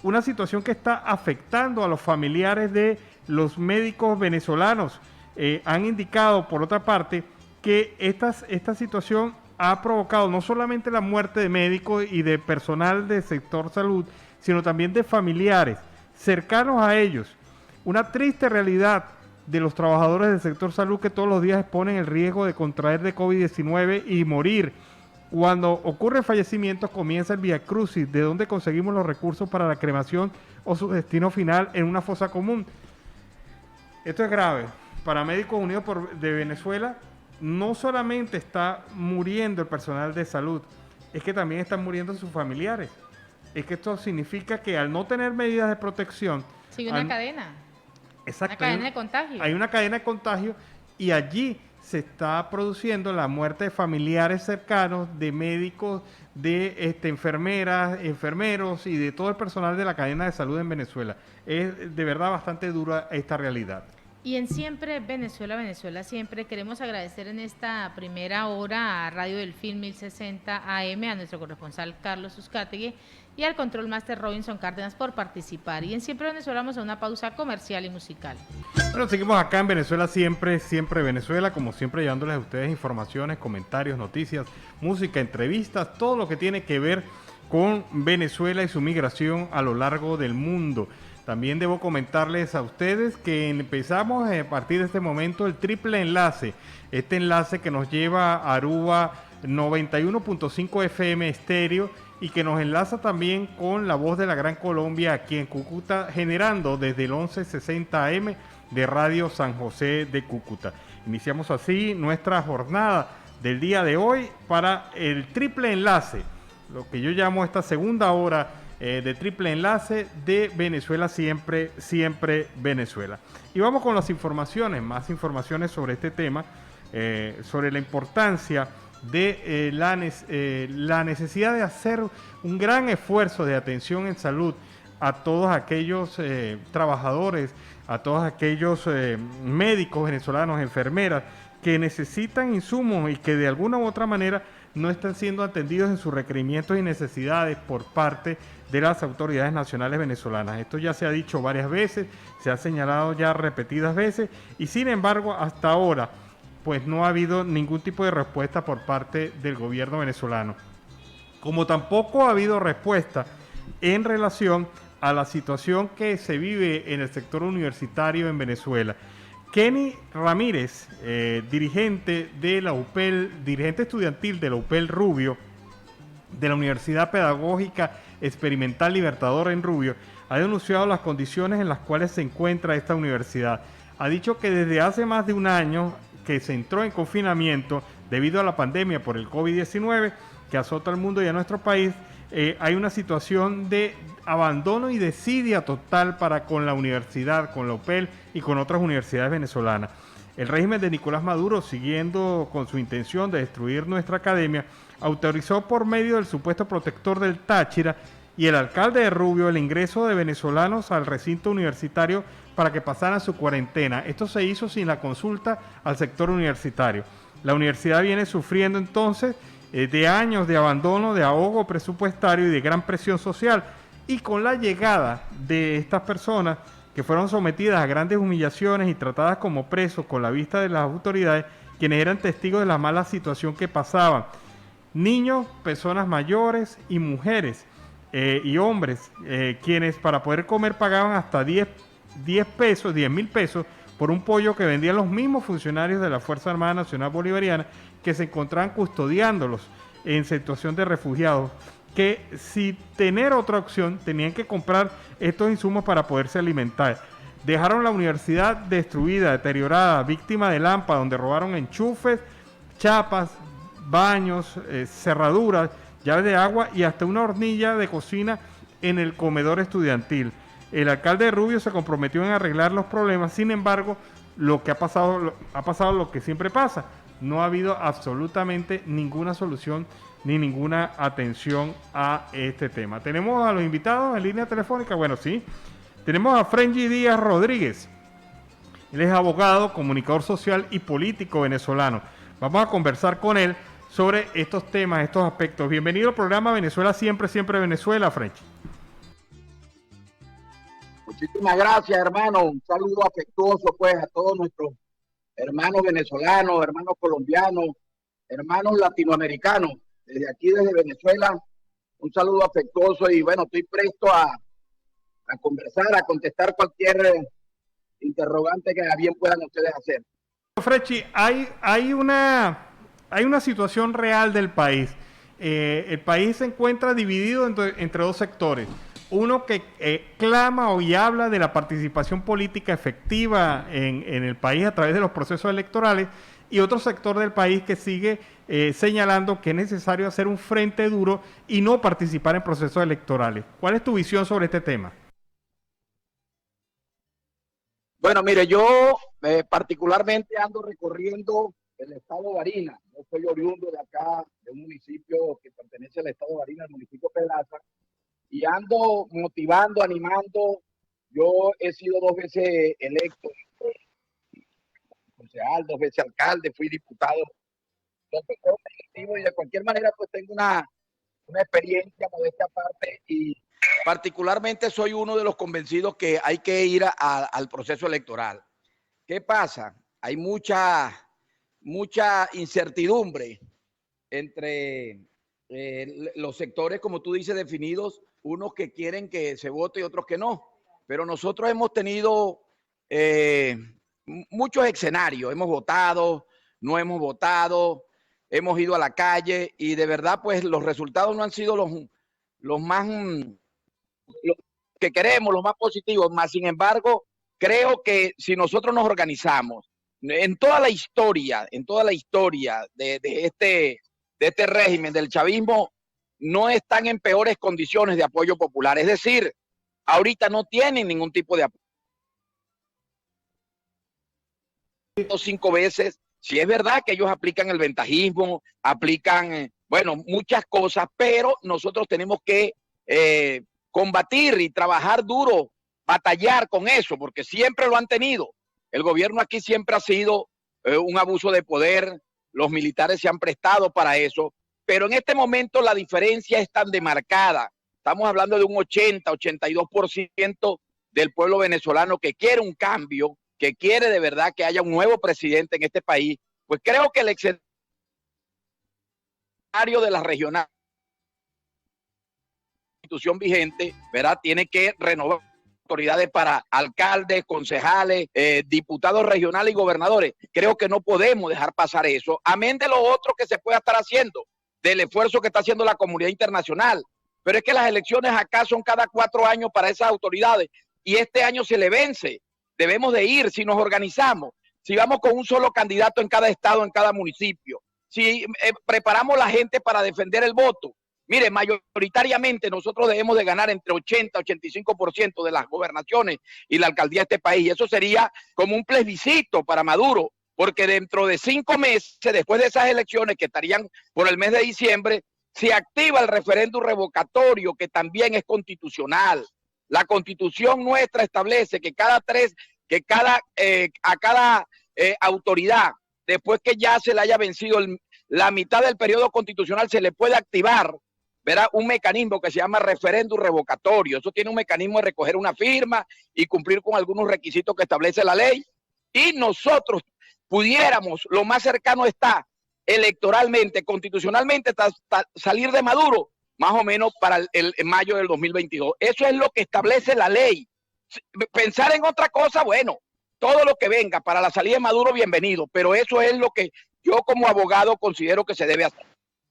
una situación que está afectando a los familiares de los médicos venezolanos. Han indicado, por otra parte, que esta situación ha provocado no solamente la muerte de médicos y de personal del sector salud, sino también de familiares cercanos a ellos. Una triste realidad de los trabajadores del sector salud que todos los días exponen el riesgo de contraer de COVID-19 y morir. Cuando ocurre fallecimiento, comienza el viacrucis de dónde conseguimos los recursos para la cremación o su destino final en una fosa común. Esto es grave. Para Médicos Unidos de Venezuela, no solamente está muriendo el personal de salud, es que también están muriendo sus familiares. Es que esto significa que al no tener medidas de protección... Sigue una cadena. Exacto. Una cadena de contagio. Hay una cadena de contagio, y allí se está produciendo la muerte de familiares cercanos, de médicos, de enfermeras, enfermeros y de todo el personal de la cadena de salud en Venezuela. Es de verdad bastante dura esta realidad. Y en Siempre Venezuela, Venezuela Siempre, queremos agradecer en esta primera hora a Radio Delfín 1060 AM, a nuestro corresponsal Carlos Uzcategui y al Control Master Robinson Cárdenas por participar. Y en Siempre Venezuela vamos a una pausa comercial y musical. Bueno, seguimos acá en Venezuela Siempre, Siempre Venezuela, como siempre llevándoles a ustedes informaciones, comentarios, noticias, música, entrevistas, todo lo que tiene que ver con Venezuela y su migración a lo largo del mundo. También debo comentarles a ustedes que empezamos a partir de este momento el triple enlace, este enlace que nos lleva a Aruba 91.5 FM estéreo y que nos enlaza también con La Voz de la Gran Colombia aquí en Cúcuta, generando desde el 1160 AM de Radio San José de Cúcuta. Iniciamos así nuestra jornada del día de hoy para el triple enlace, lo que yo llamo esta segunda hora de triple enlace de Venezuela Siempre, Siempre Venezuela. Y vamos con las informaciones, más informaciones sobre este tema, sobre la importancia de la necesidad de hacer un gran esfuerzo de atención en salud a todos aquellos trabajadores, a todos aquellos médicos venezolanos, enfermeras, que necesitan insumos y que de alguna u otra manera no están siendo atendidos en sus requerimientos y necesidades por parte de las autoridades nacionales venezolanas. Esto ya se ha dicho varias veces, se ha señalado ya repetidas veces y sin embargo hasta ahora pues no ha habido ningún tipo de respuesta por parte del gobierno venezolano. Como tampoco ha habido respuesta en relación a la situación que se vive en el sector universitario en Venezuela. Kenny Ramírez, dirigente de la UPEL, dirigente estudiantil de la UPEL Rubio, de la Universidad Pedagógica Experimental Libertador en Rubio, ha denunciado las condiciones en las cuales se encuentra esta universidad. Ha dicho que desde hace más de un año que se entró en confinamiento debido a la pandemia por el COVID-19 que azota al mundo y a nuestro país, hay una situación de abandono y desidia total para con la universidad, con la UPEL y con otras universidades venezolanas. El régimen de Nicolás Maduro, siguiendo con su intención de destruir nuestra academia, autorizó por medio del supuesto protector del Táchira y el alcalde de Rubio el ingreso de venezolanos al recinto universitario para que pasaran su cuarentena. Esto se hizo sin la consulta al sector universitario. La universidad viene sufriendo entonces de años de abandono, de ahogo presupuestario y de gran presión social. Y con la llegada de estas personas que fueron sometidas a grandes humillaciones y tratadas como presos con la vista de las autoridades, quienes eran testigos de la mala situación que pasaban. Niños, personas mayores y mujeres y hombres, quienes para poder comer pagaban hasta 10 mil pesos por un pollo que vendían los mismos funcionarios de la Fuerza Armada Nacional Bolivariana que se encontraban custodiándolos en situación de refugiados, que sin tener otra opción tenían que comprar estos insumos para poderse alimentar. Dejaron la universidad destruida, deteriorada, víctima de Lampa, donde robaron enchufes, chapas, baños, cerraduras, llaves de agua y hasta una hornilla de cocina en el comedor estudiantil. El alcalde de Rubio se comprometió en arreglar los problemas, sin embargo, lo que ha pasado lo que siempre pasa. No ha habido absolutamente ninguna solución ni ninguna atención a este tema. ¿Tenemos a los invitados en línea telefónica? Bueno, sí. Tenemos a Frenji Díaz Rodríguez. Él es abogado, comunicador social y político venezolano. Vamos a conversar con él sobre estos temas, estos aspectos. Bienvenido al programa Venezuela Siempre, Siempre Venezuela, Frenji. Muchísimas gracias, hermano. Un saludo afectuoso, pues, a todos nuestros hermanos venezolanos, hermanos colombianos, hermanos latinoamericanos. Desde aquí, desde Venezuela, un saludo afectuoso y, bueno, estoy presto a conversar, a contestar cualquier interrogante que bien puedan ustedes hacer. Frechi, hay una situación real del país. El país se encuentra dividido entre dos sectores. Uno que clama y habla de la participación política efectiva en el país a través de los procesos electorales, y otro sector del país que sigue señalando que es necesario hacer un frente duro y no participar en procesos electorales. ¿Cuál es tu visión sobre este tema? Bueno, mire, yo particularmente ando recorriendo el estado de Barinas. Yo soy oriundo de acá, de un municipio que pertenece al estado de Barinas, el municipio Pedaza, y ando motivando, animando. Yo he sido 2 veces electo concejal, 2 veces alcalde, fui diputado, y de cualquier manera pues tengo una experiencia por esta parte y particularmente soy uno de los convencidos que hay que ir al proceso electoral. ¿Qué pasa? Hay mucha incertidumbre entre los sectores, como tú dices, definidos, unos que quieren que se vote y otros que no. Pero nosotros hemos tenido muchos escenarios, hemos votado, no hemos votado, hemos ido a la calle y de verdad pues los resultados no han sido los más lo que queremos, los más positivos, más sin embargo creo que si nosotros nos organizamos en toda la historia de este régimen del chavismo, no están en peores condiciones de apoyo popular, es decir, ahorita no tienen ningún tipo de apoyo. 5 veces, si es verdad que ellos aplican el ventajismo, aplican, bueno, muchas cosas, pero nosotros tenemos que combatir y trabajar duro, batallar con eso, porque siempre lo han tenido. El gobierno aquí siempre ha sido un abuso de poder, los militares se han prestado para eso, pero en este momento la diferencia es tan demarcada. Estamos hablando de un 80-82% del pueblo venezolano que quiere un cambio, que quiere de verdad que haya un nuevo presidente en este país. Pues creo que el escenario de la regional constitución vigente, ¿verdad? Tiene que renovar autoridades para alcaldes, concejales, diputados regionales y gobernadores. Creo que no podemos dejar pasar eso, amén de lo otro que se pueda estar haciendo, del esfuerzo que está haciendo la comunidad internacional. Pero es que las elecciones acá son cada 4 años para esas autoridades y este año se le vence. Debemos de ir si nos organizamos, si vamos con un solo candidato en cada estado, en cada municipio, si preparamos la gente para defender el voto. Mire, mayoritariamente nosotros debemos de ganar entre 80 y 85% de las gobernaciones y la alcaldía de este país. Y eso sería como un plebiscito para Maduro, porque dentro de 5 meses, después de esas elecciones que estarían por el mes de diciembre, se activa el referéndum revocatorio, que también es constitucional. La constitución nuestra establece que a cada autoridad, después que ya se le haya vencido la mitad del periodo constitucional, se le puede activar, verá, un mecanismo que se llama referéndum revocatorio. Eso tiene un mecanismo de recoger una firma y cumplir con algunos requisitos que establece la ley. Y nosotros pudiéramos, lo más cercano está electoralmente, constitucionalmente, salir de Maduro más o menos para el mayo del 2022. Eso es lo que establece la ley. Pensar en otra cosa, bueno, todo lo que venga para la salida de Maduro, bienvenido, pero eso es lo que yo como abogado considero que se debe hacer.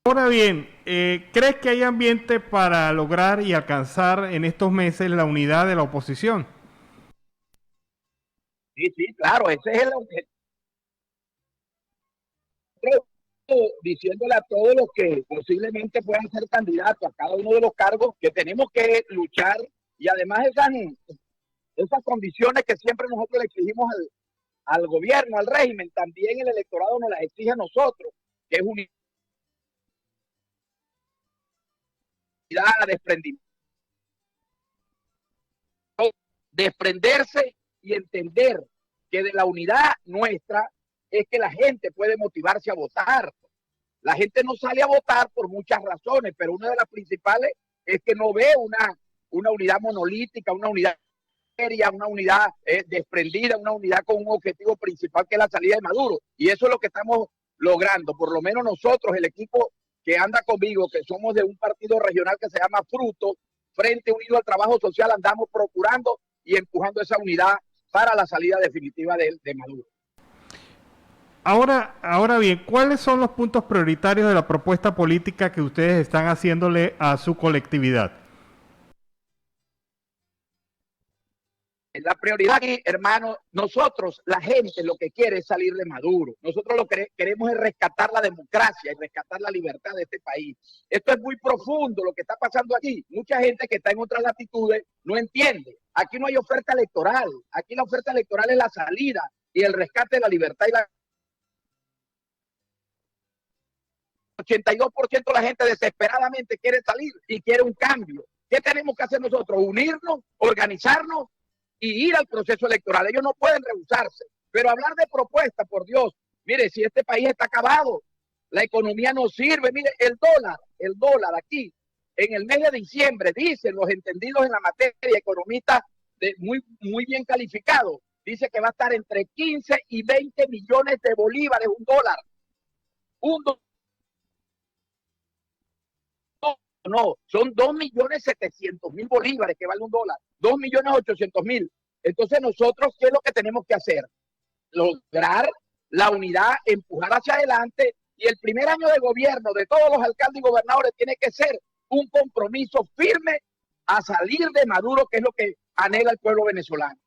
Ahora bien, ¿crees que hay ambiente para lograr y alcanzar en estos meses la unidad de la oposición? Sí, claro, ese es el objetivo. Diciéndole a todos los que posiblemente puedan ser candidatos a cada uno de los cargos que tenemos que luchar y además esas condiciones que siempre nosotros le exigimos al gobierno, al régimen, también el electorado nos las exige a nosotros, que es unidad, desprenderse y entender que de la unidad nuestra es que la gente puede motivarse a votar. La gente no sale a votar por muchas razones, pero una de las principales es que no ve una unidad monolítica, una unidad seria, una unidad desprendida, una unidad con un objetivo principal que es la salida de Maduro. Y eso es lo que estamos logrando, por lo menos nosotros, el equipo que anda conmigo, que somos de un partido regional que se llama Fruto, Frente Unido al Trabajo Social, andamos procurando y empujando esa unidad para la salida definitiva de Maduro. Ahora bien, ¿cuáles son los puntos prioritarios de la propuesta política que ustedes están haciéndole a su colectividad? La prioridad aquí, hermano, nosotros, la gente, lo que quiere es salir de Maduro. Nosotros lo que queremos es rescatar la democracia y rescatar la libertad de este país. Esto es muy profundo lo que está pasando aquí. Mucha gente que está en otras latitudes no entiende. Aquí no hay oferta electoral. Aquí la oferta electoral es la salida y el rescate de la libertad y la 82% de la gente desesperadamente quiere salir y quiere un cambio. ¿Qué tenemos que hacer nosotros? Unirnos, organizarnos y ir al proceso electoral. Ellos no pueden rehusarse. Pero hablar de propuesta, por Dios, mire, si este país está acabado, la economía no sirve, mire, el dólar aquí, en el mes de diciembre, dicen los entendidos en la materia, economistas muy bien calificados, dice que va a estar entre 15 y 20 millones de bolívares un dólar. No, son 2.700.000 bolívares que vale un dólar, 2.800.000. Entonces nosotros, ¿qué es lo que tenemos que hacer? Lograr la unidad, empujar hacia adelante, y el primer año de gobierno de todos los alcaldes y gobernadores tiene que ser un compromiso firme a salir de Maduro, que es lo que anhela el pueblo venezolano.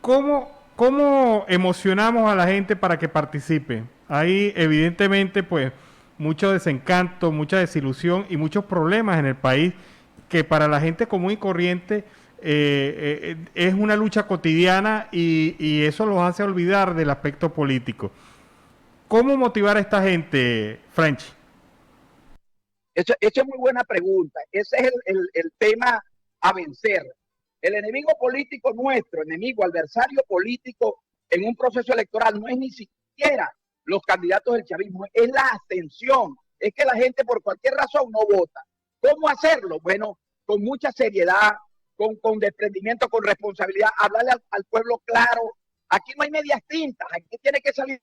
¿Cómo emocionamos a la gente para que participe? Hay evidentemente pues mucho desencanto, mucha desilusión y muchos problemas en el país que para la gente común y corriente es una lucha cotidiana y eso los hace olvidar del aspecto político. ¿Cómo motivar a esta gente, Frenchy? Esa es muy buena pregunta. Ese es el tema a vencer. El enemigo político nuestro, adversario político en un proceso electoral, no es ni siquiera los candidatos del chavismo, es la abstención. Es que la gente por cualquier razón no vota. ¿Cómo hacerlo? Bueno, con mucha seriedad, con desprendimiento, con responsabilidad, hablarle al pueblo claro. Aquí no hay medias tintas, aquí tiene que salir.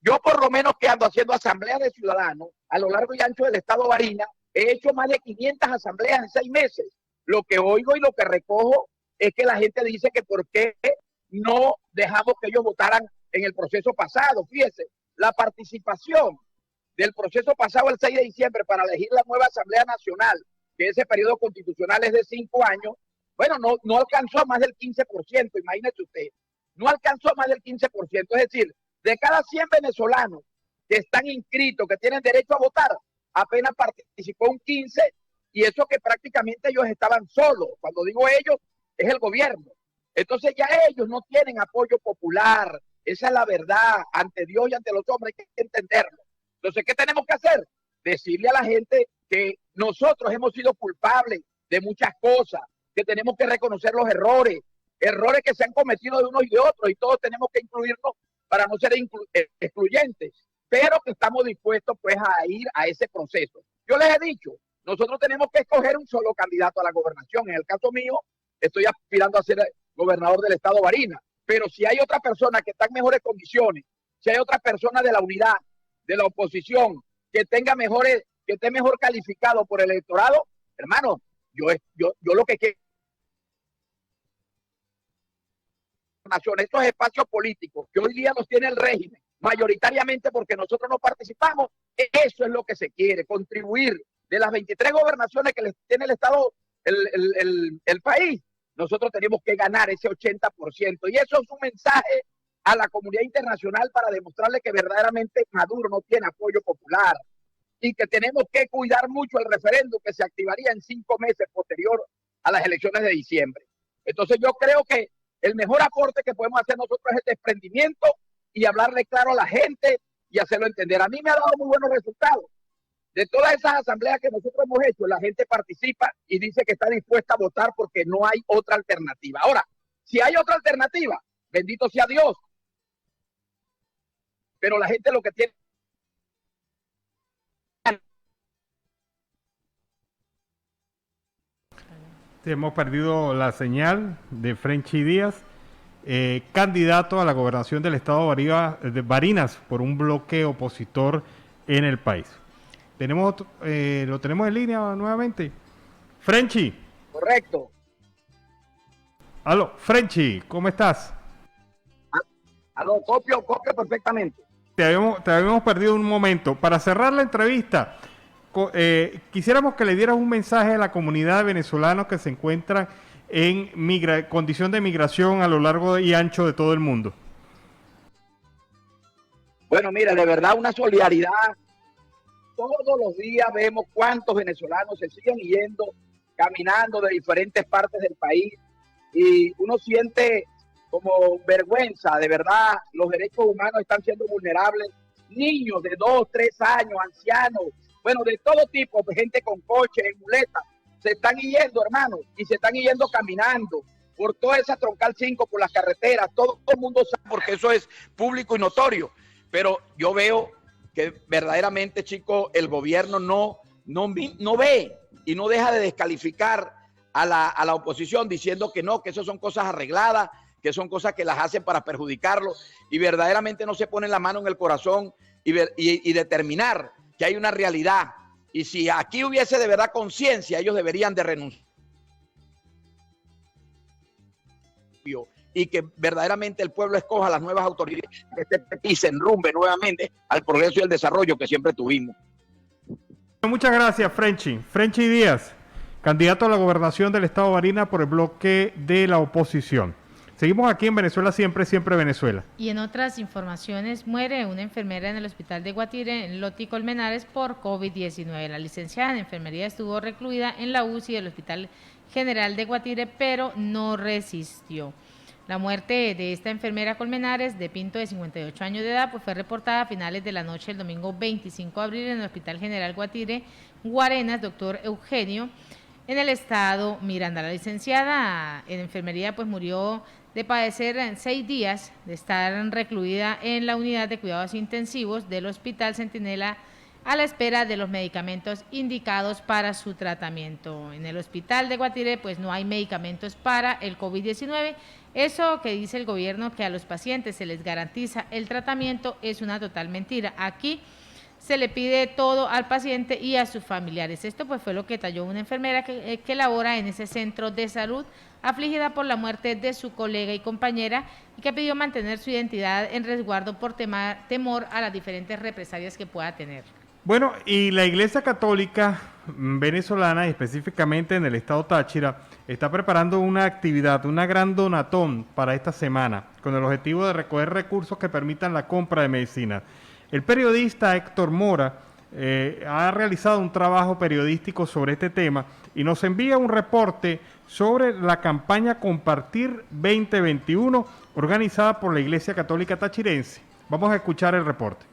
Yo por lo menos que ando haciendo asambleas de ciudadanos a lo largo y ancho del estado Barinas, he hecho más de 500 asambleas en 6 meses. Lo que oigo y lo que recojo es que la gente dice que por qué no dejamos que ellos votaran en el proceso pasado. Fíjese, la participación del proceso pasado el 6 de diciembre para elegir la nueva Asamblea Nacional, que ese periodo constitucional es de 5 años, bueno, no alcanzó más del 15%, imagínese usted, no alcanzó más del 15%, es decir, de cada 100 venezolanos que están inscritos, que tienen derecho a votar, apenas participó un 15, y eso que prácticamente ellos estaban solos. Cuando digo ellos, es el gobierno. Entonces ya ellos no tienen apoyo popular. Esa es la verdad, ante Dios y ante los hombres, hay que entenderlo. Entonces, ¿qué tenemos que hacer? Decirle a la gente que nosotros hemos sido culpables de muchas cosas, que tenemos que reconocer los errores que se han cometido de unos y de otros, y todos tenemos que incluirnos para no ser excluyentes, pero que estamos dispuestos pues a ir a ese proceso. Yo les he dicho, nosotros tenemos que escoger un solo candidato a la gobernación. En el caso mío, estoy aspirando a ser gobernador del estado Barinas, pero si hay otra persona que está en mejores condiciones, si hay otra persona de la unidad, de la oposición, que esté mejor calificado por el electorado, hermano, yo lo que quiero, estos espacios políticos que hoy día los tiene el régimen, mayoritariamente porque nosotros no participamos, eso es lo que se quiere, contribuir. De las 23 gobernaciones que tiene el Estado, el país, nosotros tenemos que ganar ese 80%, y eso es un mensaje a la comunidad internacional para demostrarle que verdaderamente Maduro no tiene apoyo popular y que tenemos que cuidar mucho el referéndum que se activaría en 5 meses posterior a las elecciones de diciembre. Entonces yo creo que el mejor aporte que podemos hacer nosotros es el desprendimiento y hablarle claro a la gente y hacerlo entender. A mí me ha dado muy buenos resultados. De todas esas asambleas que nosotros hemos hecho, la gente participa y dice que está dispuesta a votar porque no hay otra alternativa. Ahora, si hay otra alternativa, bendito sea Dios. Pero la gente lo que tiene... Hemos perdido la señal de Frenchy Díaz, candidato a la gobernación del estado de Barinas por un bloque opositor en el país. Lo tenemos en línea nuevamente. Frenchy. Correcto. Aló, Frenchy, ¿cómo estás? Aló, copio perfectamente. Te habíamos perdido un momento. Para cerrar la entrevista, quisiéramos que le dieras un mensaje a la comunidad de venezolanos que se encuentran en condición de migración a lo largo y ancho de todo el mundo. Bueno, mira, de verdad una solidaridad. Todos los días vemos cuántos venezolanos se siguen yendo, caminando de diferentes partes del país, y uno siente como vergüenza. De verdad, los derechos humanos están siendo vulnerables. Niños de 2, 3 años, ancianos, bueno, de todo tipo, gente con coche, en muletas, se están yendo, hermano, y se están yendo caminando por toda esa troncal 5, por las carreteras, todo el mundo sabe porque eso es público y notorio, pero yo veo que verdaderamente, chicos, el gobierno no ve y no deja de descalificar a la oposición diciendo que no, que eso son cosas arregladas, que son cosas que las hacen para perjudicarlo, y verdaderamente no se pone la mano en el corazón y determinar que hay una realidad. Y si aquí hubiese de verdad conciencia, ellos deberían de renunciar y que verdaderamente el pueblo escoja las nuevas autoridades que este país se enrumbe nuevamente al progreso y el desarrollo que siempre tuvimos. Muchas gracias, Frenchy Díaz, candidato a la gobernación del estado de Barinas por el bloque de la oposición. Seguimos aquí en Venezuela Siempre, Siempre Venezuela. Y en otras informaciones, muere una enfermera en el hospital de Guatire, en Loti Colmenares, por COVID-19. La licenciada en enfermería estuvo recluida en la UCI del Hospital General de Guatire, pero no resistió. La muerte de esta enfermera Colmenares, de Pinto, de 58 años de edad, pues fue reportada a finales de la noche del domingo 25 de abril en el Hospital General Guatire, Guarenas, doctor Eugenio, en el estado Miranda. La licenciada en enfermería pues murió de padecer 6 días de estar recluida en la unidad de cuidados intensivos del Hospital Centinela a la espera de los medicamentos indicados para su tratamiento. En el hospital de Guatire pues no hay medicamentos para el COVID-19. Eso que dice el gobierno, que a los pacientes se les garantiza el tratamiento, es una total mentira. Aquí se le pide todo al paciente y a sus familiares. Esto pues fue lo que talló una enfermera que labora en ese centro de salud, afligida por la muerte de su colega y compañera, y que pidió mantener su identidad en resguardo por temor a las diferentes represalias que pueda tener. Bueno, y la Iglesia Católica venezolana, específicamente en el estado Táchira, está preparando una actividad, una gran donatón para esta semana, con el objetivo de recoger recursos que permitan la compra de medicinas. El periodista Héctor Mora ha realizado un trabajo periodístico sobre este tema y nos envía un reporte sobre la campaña Compartir 2021 organizada por la Iglesia Católica Tachirense. Vamos a escuchar el reporte.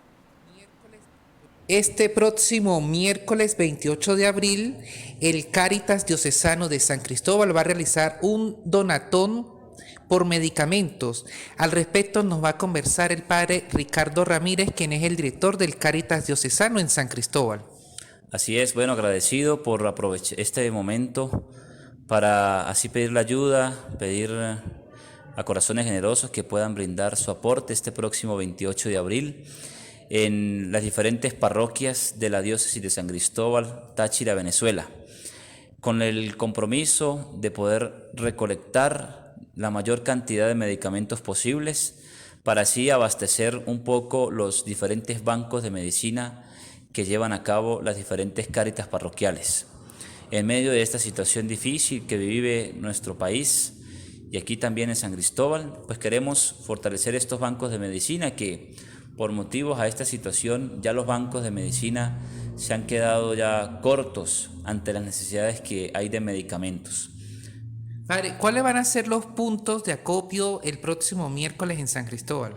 Este próximo miércoles 28 de abril, el Cáritas Diocesano de San Cristóbal va a realizar un donatón por medicamentos. Al respecto nos va a conversar el padre Ricardo Ramírez, quien es el director del Cáritas Diocesano en San Cristóbal. Así es, bueno, agradecido por aprovechar este momento para así pedir la ayuda, pedir a corazones generosos que puedan brindar su aporte este próximo 28 de abril en las diferentes parroquias de la diócesis de San Cristóbal, Táchira, Venezuela, con el compromiso de poder recolectar la mayor cantidad de medicamentos posibles para así abastecer un poco los diferentes bancos de medicina que llevan a cabo las diferentes cáritas parroquiales. En medio de esta situación difícil que vive nuestro país y aquí también en San Cristóbal, pues queremos fortalecer estos bancos de medicina que por motivos a esta situación ya los bancos de medicina se han quedado ya cortos ante las necesidades que hay de medicamentos. Padre, ¿cuáles van a ser los puntos de acopio el próximo miércoles en San Cristóbal?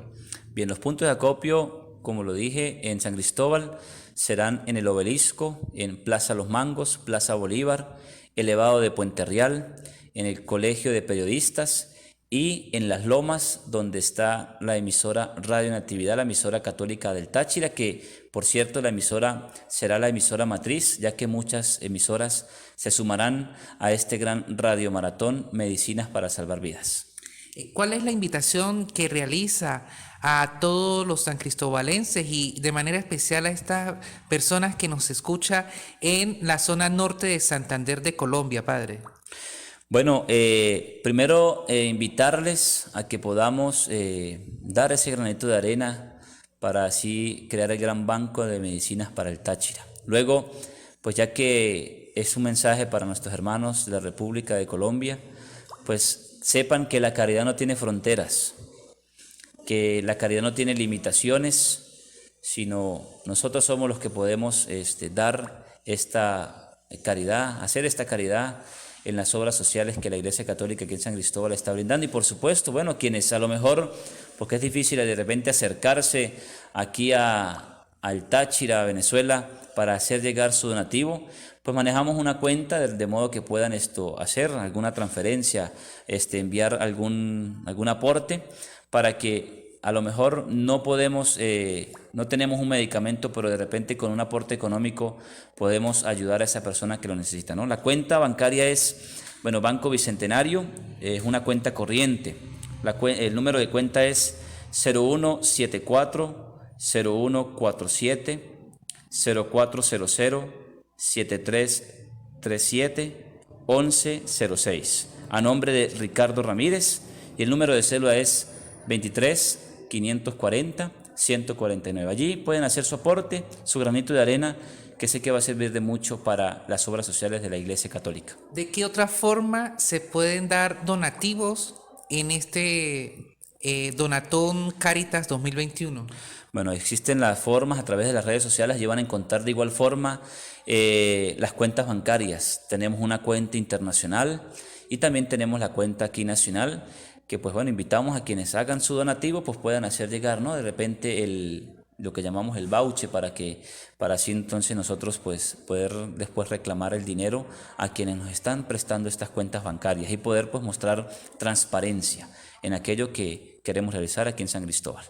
Bien, los puntos de acopio, como lo dije, en San Cristóbal serán en el Obelisco, en Plaza Los Mangos, Plaza Bolívar, Elevado de Puente Real, en el Colegio de Periodistas y en Las Lomas, donde está la emisora Radio Natividad, la emisora católica del Táchira, que por cierto la emisora será la emisora matriz, ya que muchas emisoras se sumarán a este gran radiomaratón Medicinas para Salvar Vidas. ¿Cuál es la invitación que realiza a todos los sancristobalenses y de manera especial a estas personas que nos escuchan en la zona norte de Santander de Colombia, padre? Bueno, primero invitarles a que podamos dar ese granito de arena para así crear el gran banco de medicinas para el Táchira. Luego, pues ya que es un mensaje para nuestros hermanos de la República de Colombia, pues sepan que la caridad no tiene fronteras, que la caridad no tiene limitaciones, sino nosotros somos los que podemos dar esta caridad, hacer esta caridad en las obras sociales que la Iglesia Católica aquí en San Cristóbal está brindando. Y por supuesto, bueno, quienes a lo mejor, porque es difícil de repente acercarse aquí a al Táchira, Venezuela, para hacer llegar su donativo, pues manejamos una cuenta de modo que puedan hacer alguna transferencia, enviar algún aporte, para que a lo mejor no podemos, no tenemos un medicamento, pero de repente con un aporte económico podemos ayudar a esa persona que lo necesita, ¿no? La cuenta bancaria es, bueno, Banco Bicentenario, es una cuenta corriente. El número de cuenta es 0174 0147 0400 7337 1106, a nombre de Ricardo Ramírez, y el número de cédula es 23 540 149. Allí pueden hacer su aporte, su granito de arena, que sé que va a servir de mucho para las obras sociales de la Iglesia Católica. ¿De qué otra forma se pueden dar donativos en este Donatón Cáritas 2021? Bueno, existen las formas a través de las redes sociales, llevan a encontrar de igual forma las cuentas bancarias. Tenemos una cuenta internacional y también tenemos la cuenta aquí nacional, que pues bueno, invitamos a quienes hagan su donativo, pues puedan hacer llegar, ¿no? De repente lo que llamamos el voucher, para así entonces nosotros pues poder después reclamar el dinero a quienes nos están prestando estas cuentas bancarias y poder pues mostrar transparencia en aquello que queremos realizar aquí en San Cristóbal.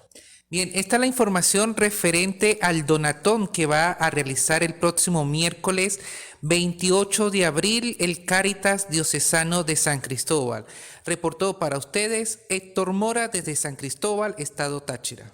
Bien, esta es la información referente al donatón que va a realizar el próximo miércoles 28 de abril el Cáritas Diocesano de San Cristóbal. Reportó para ustedes Héctor Mora desde San Cristóbal, Estado Táchira.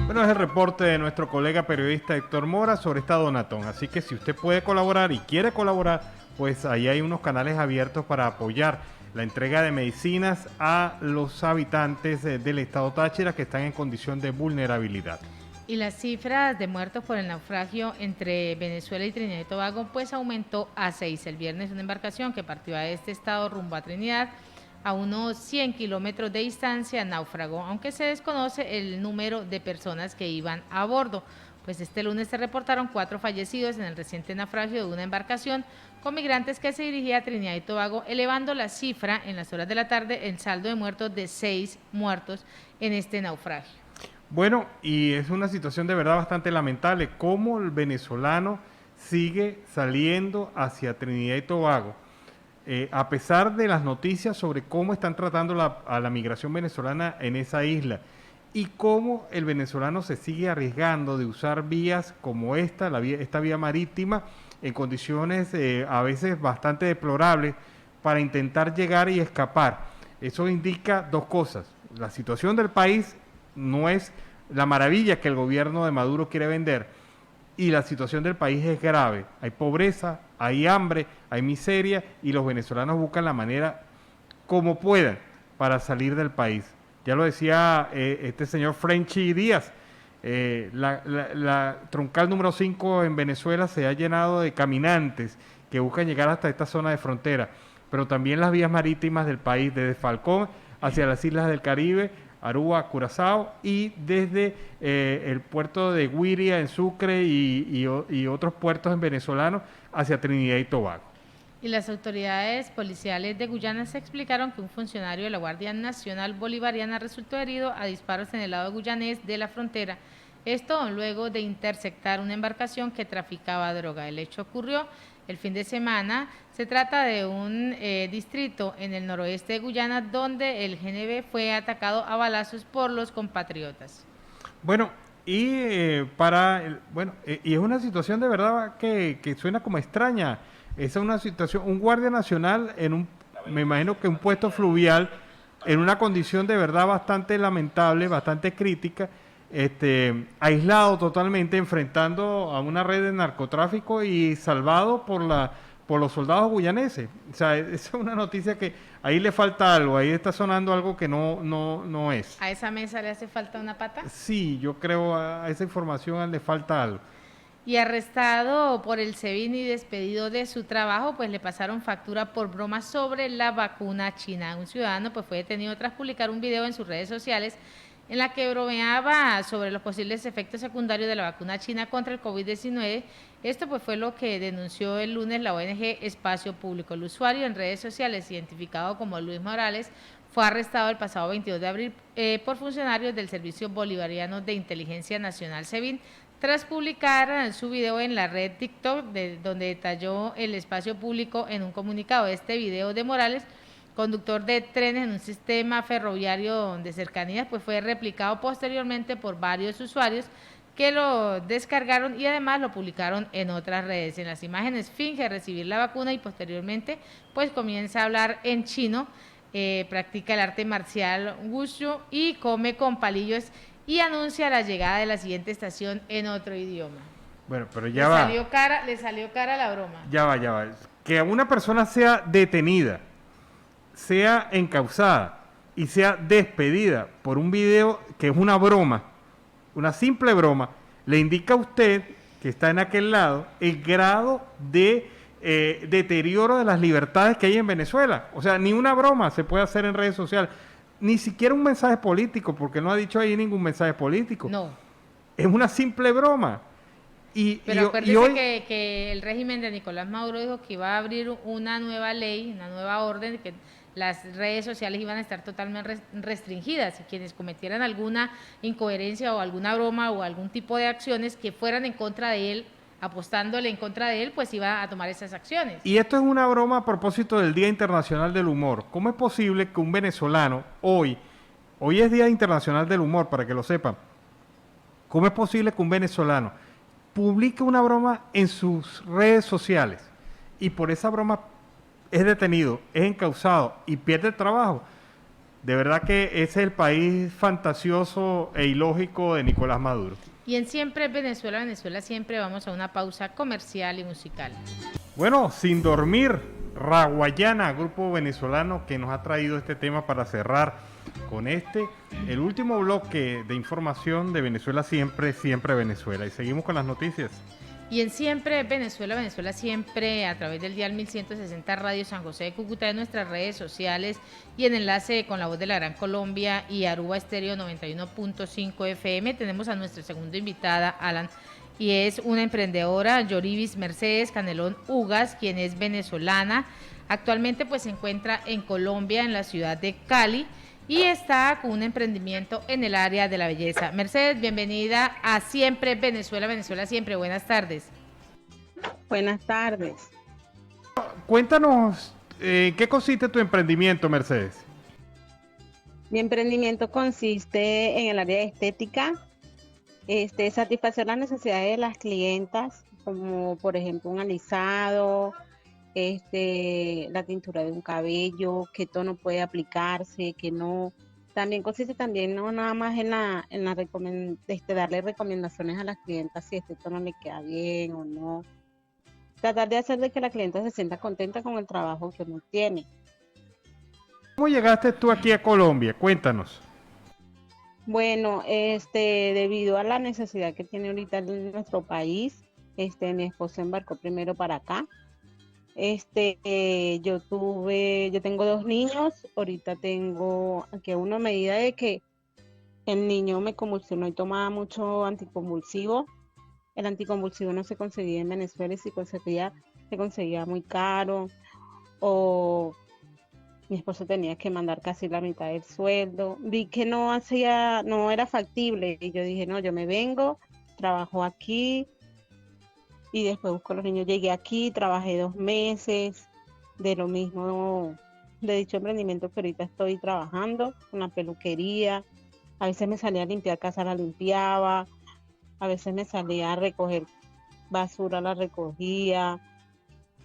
Bueno, es el reporte de nuestro colega periodista Héctor Mora sobre esta donatón. Así que si usted puede colaborar y quiere colaborar, pues ahí hay unos canales abiertos para apoyar la entrega de medicinas a los habitantes del estado Táchira que están en condición de vulnerabilidad. Y las cifras de muertos por el naufragio entre Venezuela y Trinidad y Tobago pues aumentó a 6. El viernes una embarcación que partió a este estado rumbo a Trinidad a unos 100 kilómetros de distancia naufragó, aunque se desconoce el número de personas que iban a bordo. Pues este lunes se reportaron 4 fallecidos en el reciente naufragio de una embarcación con migrantes que se dirigía a Trinidad y Tobago, elevando la cifra en las horas de la tarde, el saldo de muertos de 6 muertos en este naufragio. Bueno, y es una situación de verdad bastante lamentable, cómo el venezolano sigue saliendo hacia Trinidad y Tobago, a pesar de las noticias sobre cómo están tratando a la migración venezolana en esa isla, y cómo el venezolano se sigue arriesgando de usar vías como esta vía marítima, en condiciones a veces bastante deplorables, para intentar llegar y escapar. Eso indica dos cosas: la situación del país no es la maravilla que el gobierno de Maduro quiere vender, y la situación del país es grave. Hay pobreza, hay hambre, hay miseria, y los venezolanos buscan la manera como puedan para salir del país. Ya lo decía este señor Frenchy Díaz, la troncal número 5 en Venezuela se ha llenado de caminantes que buscan llegar hasta esta zona de frontera, pero también las vías marítimas del país, desde Falcón hacia las islas del Caribe, Aruba, Curazao, y desde el puerto de Guiria en Sucre y otros puertos en venezolanos hacia Trinidad y Tobago. Y las autoridades policiales de Guyana se explicaron que un funcionario de la Guardia Nacional Bolivariana resultó herido a disparos en el lado guyanés de la frontera. Esto luego de interceptar una embarcación que traficaba droga. El hecho ocurrió el fin de semana. Se trata de un distrito en el noroeste de Guyana donde el GNB fue atacado a balazos por los compatriotas. Bueno, y es una situación de verdad que suena como extraña. Esa es una situación, un guardia nacional me imagino que un puesto fluvial, en una condición de verdad bastante lamentable, bastante crítica, aislado totalmente, enfrentando a una red de narcotráfico y salvado por los soldados guyaneses. O sea, esa es una noticia que ahí le falta algo, ahí está sonando algo que no es. ¿A esa mesa le hace falta una pata? Sí, yo creo a esa información le falta algo. Y arrestado por el SEBIN y despedido de su trabajo, pues le pasaron factura por bromas sobre la vacuna china. Un ciudadano pues fue detenido tras publicar un video en sus redes sociales en la que bromeaba sobre los posibles efectos secundarios de la vacuna china contra el COVID-19. Esto pues fue lo que denunció el lunes la ONG Espacio Público. El usuario en redes sociales, identificado como Luis Morales, fue arrestado el pasado 22 de abril por funcionarios del Servicio Bolivariano de Inteligencia Nacional SEBIN tras publicar su video en la red TikTok, donde detalló el espacio público en un comunicado. Este video de Morales, conductor de trenes en un sistema ferroviario de cercanías, pues fue replicado posteriormente por varios usuarios que lo descargaron y además lo publicaron en otras redes. En las imágenes finge recibir la vacuna y posteriormente pues comienza a hablar en chino, practica el arte marcial Wushu y come con palillos y anuncia la llegada de la siguiente estación en otro idioma. Bueno, pero ya va. Le salió cara la broma. Ya va. Que una persona sea detenida, sea encausada y sea despedida por un video que es una broma, una simple broma, le indica a usted que está en aquel lado el grado de deterioro de las libertades que hay en Venezuela. O sea, ni una broma se puede hacer en redes sociales, ni siquiera un mensaje político, porque no ha dicho ahí ningún mensaje político. No. Es una simple broma. Pero acuérdese que el régimen de Nicolás Maduro dijo que iba a abrir una nueva ley, una nueva orden, que las redes sociales iban a estar totalmente restringidas y quienes cometieran alguna incoherencia o alguna broma o algún tipo de acciones que fueran en contra de él, apostándole en contra de él, pues iba a tomar esas acciones. Y esto es una broma a propósito del Día Internacional del Humor. ¿Cómo es posible que un venezolano hoy es Día Internacional del Humor, para que lo sepan, cómo es posible que un venezolano publique una broma en sus redes sociales y por esa broma es detenido, es encausado y pierde el trabajo? De verdad que ese es el país fantasioso e ilógico de Nicolás Maduro. Y en Siempre Venezuela, Venezuela Siempre, vamos a una pausa comercial y musical. Bueno, Sin Dormir, Raguayana, grupo venezolano que nos ha traído este tema para cerrar con el último bloque de información de Venezuela Siempre, Siempre Venezuela. Y seguimos con las noticias. Y en Siempre Venezuela, Venezuela Siempre, a través del dial 1160 Radio San José de Cúcuta, en nuestras redes sociales y en enlace con La Voz de la Gran Colombia y Aruba Estéreo 91.5 FM, tenemos a nuestra segunda invitada, Alan, y es una emprendedora, Yoribis Mercedes Canelón Ugas, quien es venezolana. Actualmente pues se encuentra en Colombia, en la ciudad de Cali, y está con un emprendimiento en el área de la belleza. Mercedes, bienvenida a Siempre Venezuela, Venezuela Siempre. Buenas tardes. Buenas tardes. Cuéntanos, ¿qué consiste tu emprendimiento, Mercedes? Mi emprendimiento consiste en el área de estética, satisfacer las necesidades de las clientas, como por ejemplo un alisado, la tintura de un cabello, qué tono puede aplicarse, qué no. También consiste no nada más en darle recomendaciones a las clientas si este tono le queda bien o no. Tratar de hacer de que la clienta se sienta contenta con el trabajo que uno tiene. ¿Cómo llegaste tú aquí a Colombia? Cuéntanos. Bueno, debido a la necesidad que tiene ahorita nuestro país, mi esposo embarcó primero para acá. Yo tengo 2 niños, ahorita tengo aquí una medida de que el niño me convulsionó y tomaba mucho anticonvulsivo. El anticonvulsivo no se conseguía en Venezuela y si se conseguía muy caro, o mi esposo tenía que mandar casi la mitad del sueldo. Vi que no era factible y yo dije, no, yo me vengo, trabajo aquí. Y después busco a los niños. Llegué aquí, trabajé 2 meses de lo mismo, de dicho emprendimiento que ahorita estoy trabajando, una peluquería. A veces me salía a limpiar casa, la limpiaba. A veces me salía a recoger basura, la recogía.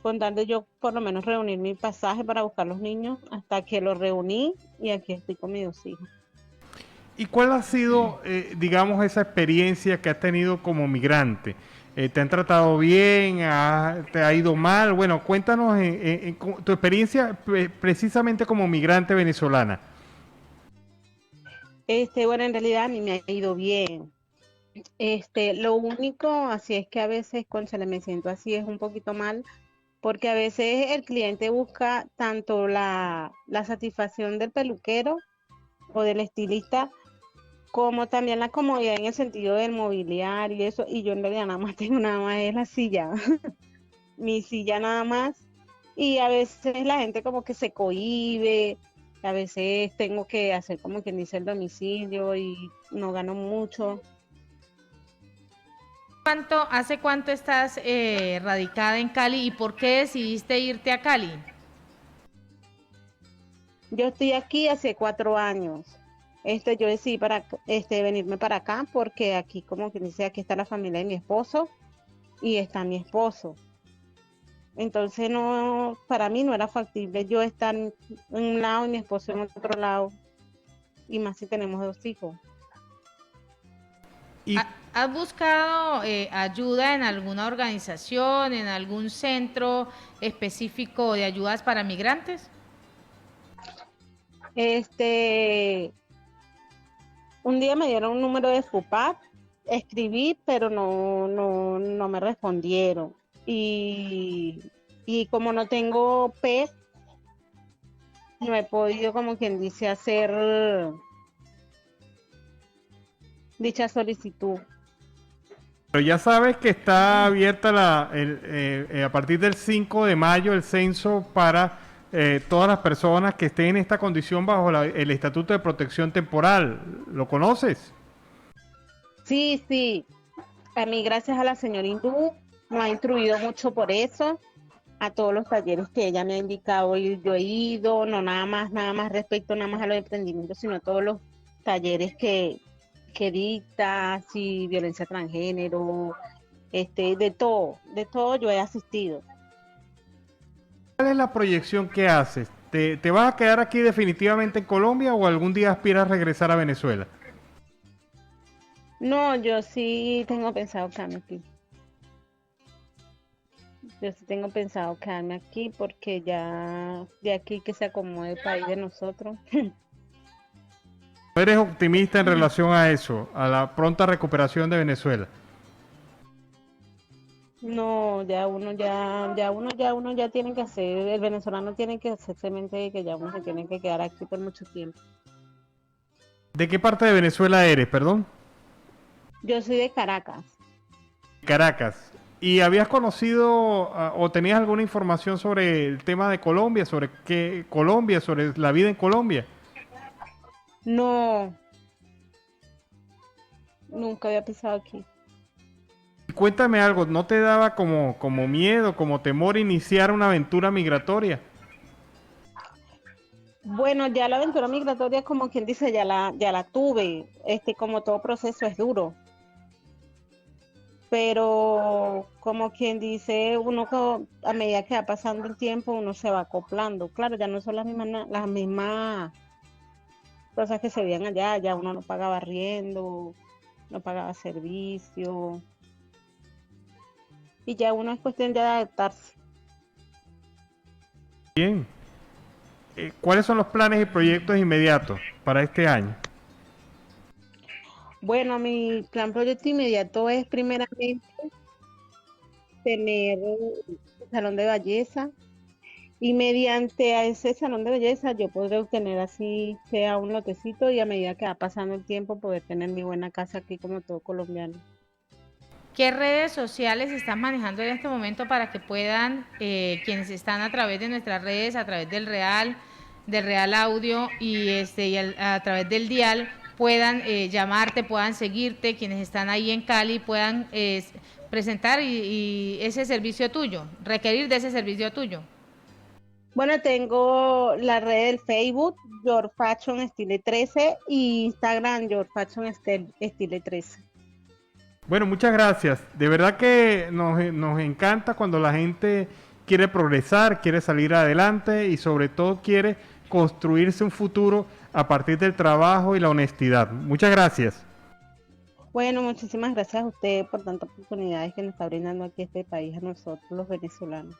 Con tal de yo por lo menos reunir mi pasaje para buscar a los niños, hasta que los reuní y aquí estoy con mis 2 hijos. ¿Y cuál ha sido, digamos, esa experiencia que has tenido como migrante? ¿Te han tratado bien? ¿Te ha ido mal? Bueno, cuéntanos tu experiencia precisamente como migrante venezolana. Bueno, en realidad a mí me ha ido bien. Lo único, así es que a veces, cónchale, me siento así, es un poquito mal, porque a veces el cliente busca tanto la satisfacción del peluquero o del estilista, como también la comodidad en el sentido del mobiliario y eso, y yo en realidad nada más tengo es la silla, mi silla nada más, y a veces la gente como que se cohíbe, a veces tengo que hacer como quien dice el domicilio y no gano mucho. ¿Hace cuánto estás radicada en Cali y por qué decidiste irte a Cali? Yo estoy aquí hace 4 años. Yo decidí venirme para acá porque aquí, como que dice, aquí está la familia de mi esposo y está mi esposo. Entonces no, para mí no era factible yo estar en un lado y mi esposo en otro lado, y más si tenemos 2 hijos. Y ¿Has buscado ayuda en alguna organización, en algún centro específico de ayudas para migrantes? Un día me dieron un número de FUPAP, escribí, pero no me respondieron. Y como no tengo PET, no he podido, como quien dice, hacer dicha solicitud. pero ya sabes que está abierta a partir del 5 de mayo el censo para todas las personas que estén en esta condición bajo el Estatuto de Protección Temporal. ¿Lo conoces? Sí. A mí, gracias a la señora Hindú, me ha instruido mucho por eso. A todos los talleres que ella me ha indicado, yo he ido, no nada más respecto nada más a los emprendimientos, sino a todos los talleres que dicta, así, violencia transgénero, de todo yo he asistido. ¿Cuál es la proyección que haces? ¿Te vas a quedar aquí definitivamente en Colombia o algún día aspiras a regresar a Venezuela? No, yo sí tengo pensado quedarme aquí. Yo sí tengo pensado quedarme aquí porque ya de aquí que se acomode el país de nosotros. ¿No eres optimista en relación a eso, a la pronta recuperación de Venezuela? No, uno ya tiene que hacer, el venezolano tiene que hacerse mente de que ya uno se tiene que quedar aquí por mucho tiempo. ¿De qué parte de Venezuela eres, perdón? Yo soy de Caracas. Caracas. ¿Y habías conocido o tenías alguna información sobre el tema de Colombia, sobre la vida en Colombia? No, nunca había pisado aquí. Cuéntame algo, ¿no te daba como miedo, como temor iniciar una aventura migratoria? Bueno, ya la aventura migratoria, como quien dice, ya la tuve. Como todo proceso es duro. Pero como quien dice, a medida que va pasando el tiempo, uno se va acoplando. Claro, ya no son las mismas cosas que se veían allá. Ya uno no pagaba arriendo, no pagaba servicio. Y ya uno es cuestión de adaptarse. Bien. ¿Cuáles son los planes y proyectos inmediatos para este año? Bueno, mi proyecto inmediato es primeramente tener un salón de belleza, y mediante a ese salón de belleza yo podré obtener, así sea un lotecito, y a medida que va pasando el tiempo poder tener mi buena casa aquí como todo colombiano. ¿Qué redes sociales están manejando en este momento para que puedan, quienes están a través de nuestras redes, a través del Real Audio y a través del Dial, puedan llamarte, puedan seguirte, quienes están ahí en Cali puedan presentar y ese servicio tuyo, requerir de ese servicio tuyo? Bueno, tengo la red del Facebook, Your Fashion Style 13, y Instagram, Your Fashion Style 13. Bueno, muchas gracias. De verdad que nos encanta cuando la gente quiere progresar, quiere salir adelante y sobre todo quiere construirse un futuro a partir del trabajo y la honestidad. Muchas gracias. Bueno, muchísimas gracias a ustedes por tantas oportunidades que nos está brindando aquí este país a nosotros, los venezolanos.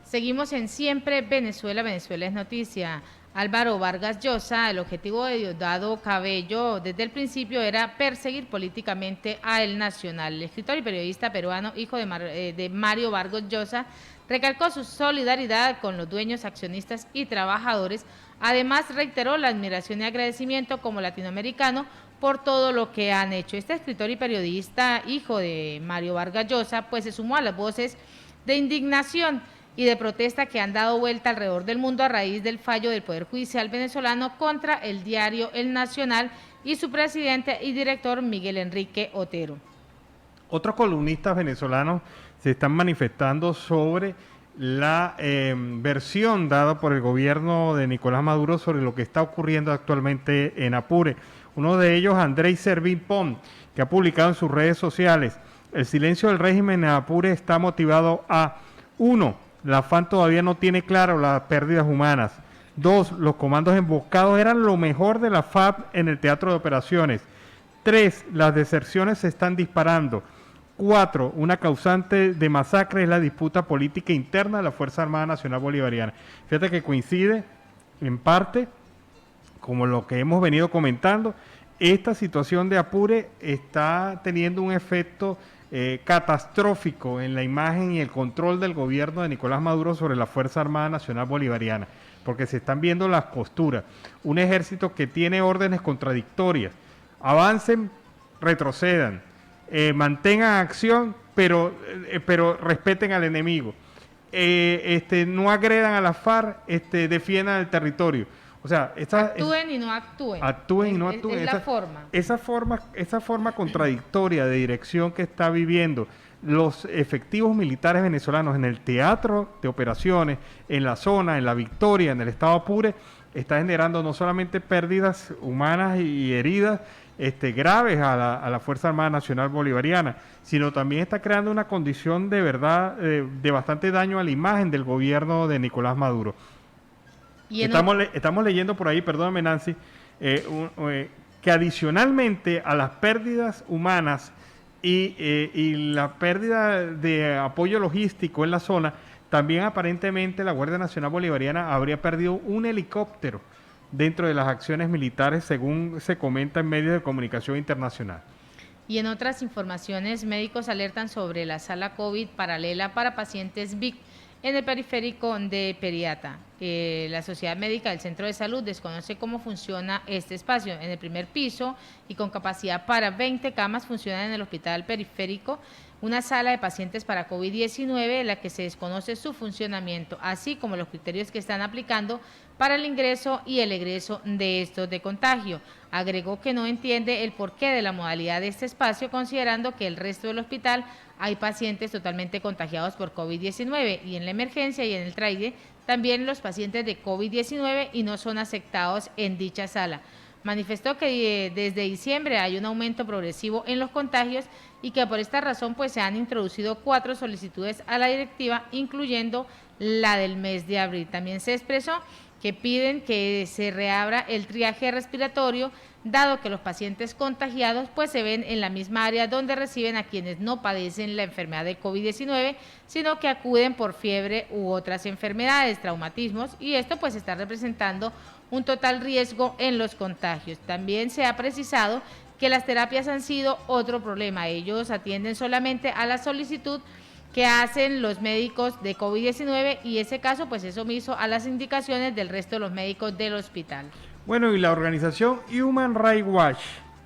Seguimos en Siempre Venezuela, Venezuela es noticia. Álvaro Vargas Llosa, el objetivo de Diosdado Cabello desde el principio era perseguir políticamente a El Nacional. El escritor y periodista peruano, hijo de Mario Vargas Llosa, recalcó su solidaridad con los dueños, accionistas y trabajadores. Además, reiteró la admiración y agradecimiento como latinoamericano por todo lo que han hecho. Este escritor y periodista, hijo de Mario Vargas Llosa, pues se sumó a las voces de indignación y de protesta que han dado vuelta alrededor del mundo a raíz del fallo del Poder Judicial venezolano contra el diario El Nacional y su presidente y director Miguel Enrique Otero. Otros columnistas venezolanos se están manifestando sobre la versión dada por el gobierno de Nicolás Maduro sobre lo que está ocurriendo actualmente en Apure. Uno de ellos, Andrei Servín Pon, que ha publicado en sus redes sociales: el silencio del régimen en Apure está motivado a 1. La FARC todavía no tiene claro las pérdidas humanas. 2. Los comandos emboscados eran lo mejor de la FARC en el teatro de operaciones. 3. Las deserciones se están disparando. 4. Una causante de masacre es la disputa política interna de la Fuerza Armada Nacional Bolivariana. Fíjate que coincide en parte, como lo que hemos venido comentando, esta situación de Apure está teniendo un efecto catastrófico en la imagen y el control del gobierno de Nicolás Maduro sobre la Fuerza Armada Nacional Bolivariana, porque se están viendo las costuras. Un ejército que tiene órdenes contradictorias: avancen, retrocedan, mantengan acción, pero respeten al enemigo, no agredan a la FARC, defiendan el territorio. O sea, actúen y no actúen. Actúen y no actúen. Es la forma. Esa forma contradictoria de dirección que está viviendo los efectivos militares venezolanos en el teatro de operaciones, en la zona, en La Victoria, en el estado Apure, está generando no solamente pérdidas humanas y heridas graves a la Fuerza Armada Nacional Bolivariana, sino también está creando una condición de verdad de bastante daño a la imagen del gobierno de Nicolás Maduro. Y estamos leyendo por ahí, perdóname Nancy, que adicionalmente a las pérdidas humanas y la pérdida de apoyo logístico en la zona, también aparentemente la Guardia Nacional Bolivariana habría perdido un helicóptero dentro de las acciones militares, según se comenta en medios de comunicación internacional. Y en otras informaciones, médicos alertan sobre la sala COVID paralela para pacientes VIC en el periférico de Periata. La Sociedad Médica del Centro de Salud desconoce cómo funciona este espacio. En el primer piso y con capacidad para 20 camas funciona en el hospital periférico una sala de pacientes para COVID-19 en la que se desconoce su funcionamiento, así como los criterios que están aplicando para el ingreso y el egreso de estos de contagio. Agregó que no entiende el porqué de la modalidad de este espacio, considerando que el resto del hospital hay pacientes totalmente contagiados por COVID-19 y en la emergencia y en el traide también los pacientes de COVID-19 y no son aceptados en dicha sala. Manifestó que desde diciembre hay un aumento progresivo en los contagios y que por esta razón pues se han introducido 4 solicitudes a la directiva, incluyendo la del mes de abril. También se expresó que piden que se reabra el triaje respiratorio, dado que los pacientes contagiados pues se ven en la misma área donde reciben a quienes no padecen la enfermedad de COVID-19, sino que acuden por fiebre u otras enfermedades, traumatismos, y esto pues está representando un total riesgo en los contagios. También se ha precisado que las terapias han sido otro problema. Ellos atienden solamente a la solicitud que hacen los médicos de COVID-19 y ese caso pues es omiso a las indicaciones del resto de los médicos del hospital. Bueno, y la organización Human Rights Watch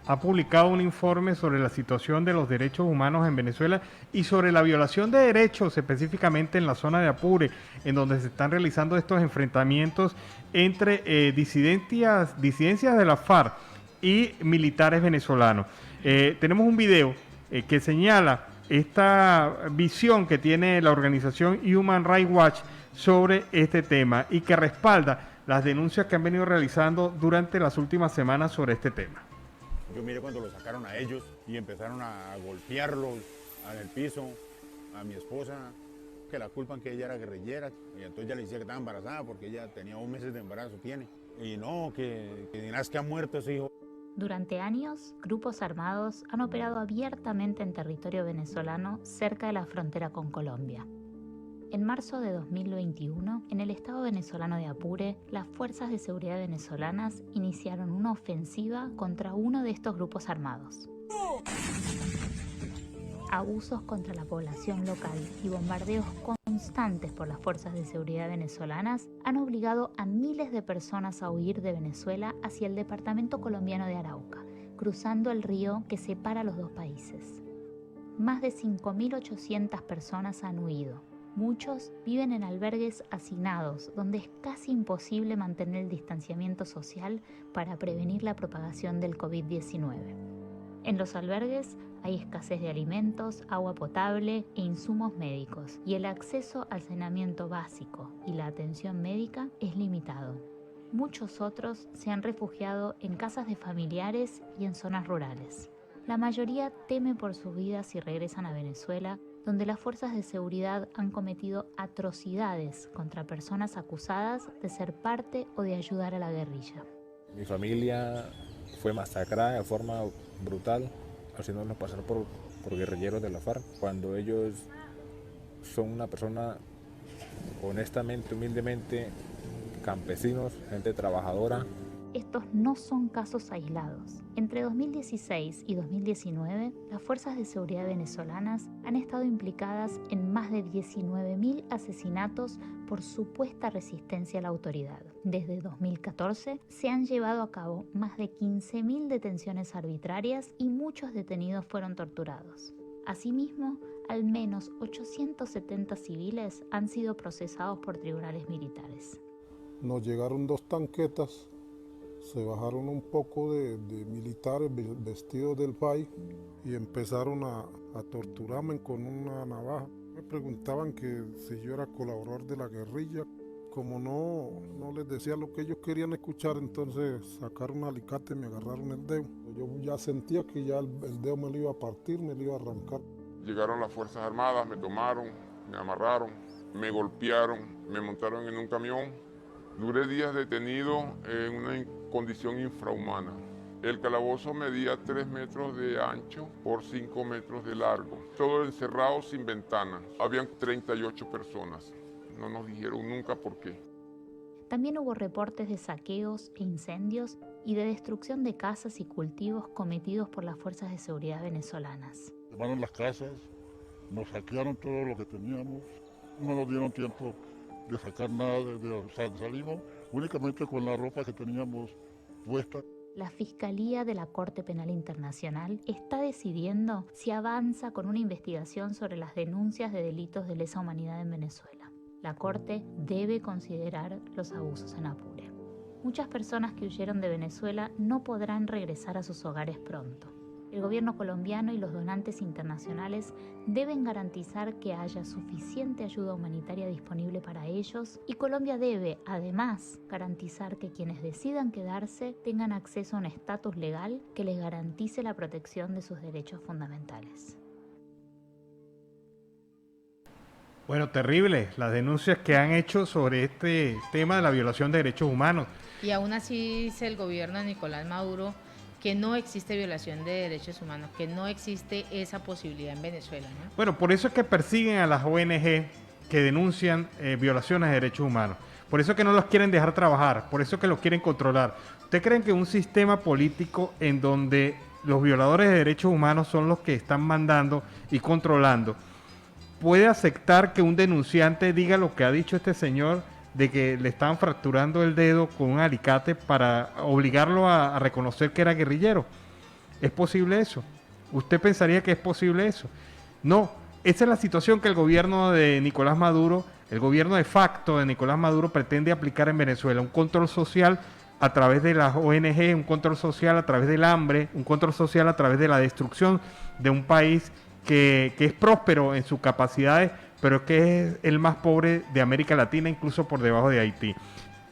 ha publicado un informe sobre la situación de los derechos humanos en Venezuela y sobre la violación de derechos específicamente en la zona de Apure, en donde se están realizando estos enfrentamientos entre disidencias de la FARC y militares venezolanos. Tenemos un video que señala esta visión que tiene la organización Human Rights Watch sobre este tema y que respalda las denuncias que han venido realizando durante las últimas semanas sobre este tema. Yo miré cuando lo sacaron a ellos y empezaron a golpearlos en el piso, a mi esposa, que la culpan que ella era guerrillera, y entonces ya le decía que estaba embarazada porque ella tenía 1 mes de embarazo, y no, que dirás que ha muerto ese hijo. Durante años, grupos armados han operado abiertamente en territorio venezolano cerca de la frontera con Colombia. En marzo de 2021, en el estado venezolano de Apure, las fuerzas de seguridad venezolanas iniciaron una ofensiva contra uno de estos grupos armados. Abusos contra la población local y bombardeos constantes por las fuerzas de seguridad venezolanas han obligado a miles de personas a huir de Venezuela hacia el departamento colombiano de Arauca, cruzando el río que separa los dos países. Más de 5.800 personas han huido. Muchos viven en albergues hacinados, donde es casi imposible mantener el distanciamiento social para prevenir la propagación del COVID-19. En los albergues hay escasez de alimentos, agua potable e insumos médicos, y el acceso al saneamiento básico y la atención médica es limitado. Muchos otros se han refugiado en casas de familiares y en zonas rurales. La mayoría teme por sus vidas si regresan a Venezuela, donde las fuerzas de seguridad han cometido atrocidades contra personas acusadas de ser parte o de ayudar a la guerrilla. Mi familia fue masacrada de forma brutal, haciéndonos pasar por guerrilleros de la FARC, cuando ellos son una persona honestamente, humildemente, campesinos, gente trabajadora. Estos no son casos aislados. Entre 2016 y 2019, las fuerzas de seguridad venezolanas han estado implicadas en más de 19.000 asesinatos por supuesta resistencia a la autoridad. Desde 2014 se han llevado a cabo más de 15.000 detenciones arbitrarias y muchos detenidos fueron torturados. Asimismo, al menos 870 civiles han sido procesados por tribunales militares. Nos llegaron 2 tanquetas. Se bajaron un poco de militares vestidos del país y empezaron a torturarme con una navaja. Me preguntaban que si yo era colaborador de la guerrilla. Como no les decía lo que ellos querían escuchar, entonces sacaron un alicate y me agarraron el dedo. Yo ya sentía que ya el dedo me lo iba a partir, me lo iba a arrancar. Llegaron las Fuerzas Armadas, me tomaron, me amarraron, me golpearon, me montaron en un camión. Duré días detenido en una condición infrahumana. El calabozo medía 3 metros de ancho por 5 metros de largo. Todo encerrado sin ventanas. Habían 38 personas. No nos dijeron nunca por qué. También hubo reportes de saqueos e incendios y de destrucción de casas y cultivos cometidos por las fuerzas de seguridad venezolanas. Quemaron las casas, nos saquearon todo lo que teníamos, no nos dieron tiempo de sacar nada, salimos únicamente con la ropa que teníamos puesta. La Fiscalía de la Corte Penal Internacional está decidiendo si avanza con una investigación sobre las denuncias de delitos de lesa humanidad en Venezuela. La Corte debe considerar los abusos en Apure. Muchas personas que huyeron de Venezuela no podrán regresar a sus hogares pronto. El gobierno colombiano y los donantes internacionales deben garantizar que haya suficiente ayuda humanitaria disponible para ellos, y Colombia debe, además, garantizar que quienes decidan quedarse tengan acceso a un estatus legal que les garantice la protección de sus derechos fundamentales. Bueno, terrible las denuncias que han hecho sobre este tema de la violación de derechos humanos. Y aún así dice el gobierno de Nicolás Maduro que no existe violación de derechos humanos, que no existe esa posibilidad en Venezuela, ¿no? Bueno, por eso es que persiguen a las ONG que denuncian violaciones de derechos humanos. Por eso es que no los quieren dejar trabajar, por eso es que los quieren controlar. ¿Usted cree que un sistema político en donde los violadores de derechos humanos son los que están mandando y controlando puede aceptar que un denunciante diga lo que ha dicho este señor, de que le estaban fracturando el dedo con un alicate para obligarlo a reconocer que era guerrillero? ¿Es posible eso? ¿Usted pensaría que es posible eso? No, esa es la situación que el gobierno de Nicolás Maduro, el gobierno de facto de Nicolás Maduro, pretende aplicar en Venezuela. Un control social a través de las ONG, un control social a través del hambre, un control social a través de la destrucción de un país que es próspero en sus capacidades, pero que es el más pobre de América Latina, incluso por debajo de Haití.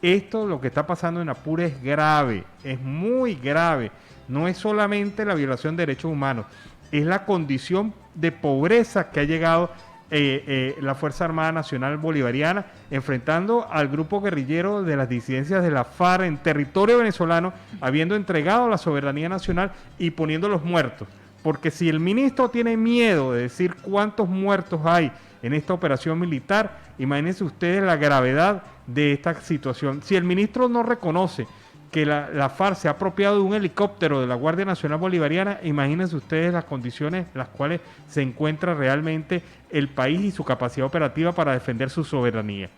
Esto, lo que está pasando en Apure, es grave, es muy grave. No es solamente la violación de derechos humanos, es la condición de pobreza que ha llegado la Fuerza Armada Nacional Bolivariana, enfrentando al grupo guerrillero de las disidencias de la FARC en territorio venezolano, habiendo entregado la soberanía nacional y poniendo los muertos. Porque si el ministro tiene miedo de decir cuántos muertos hay en esta operación militar, imagínense ustedes la gravedad de esta situación. Si el ministro no reconoce que la FARC se ha apropiado de un helicóptero de la Guardia Nacional Bolivariana, imagínense ustedes las condiciones en las cuales se encuentra realmente el país y su capacidad operativa para defender su soberanía.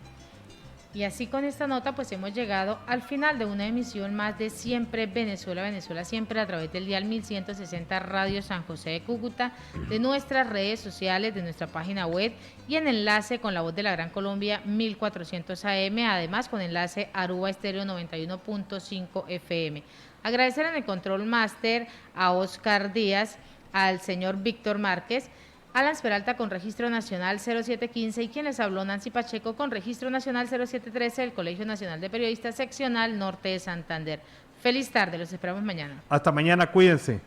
Y así con esta nota pues hemos llegado al final de una emisión más de Siempre Venezuela, Venezuela Siempre, a través del dial 1160 Radio San José de Cúcuta, de nuestras redes sociales, de nuestra página web y en enlace con La Voz de la Gran Colombia 1400 AM, además con enlace Aruba Estéreo 91.5 FM. Agradecer en el Control Master a Oscar Díaz, al señor Víctor Márquez, Alan Peralta con registro nacional 0715 y quien les habló, Nancy Pacheco, con registro nacional 0713 del Colegio Nacional de Periodistas Seccional Norte de Santander. Feliz tarde, los esperamos mañana. Hasta mañana, cuídense.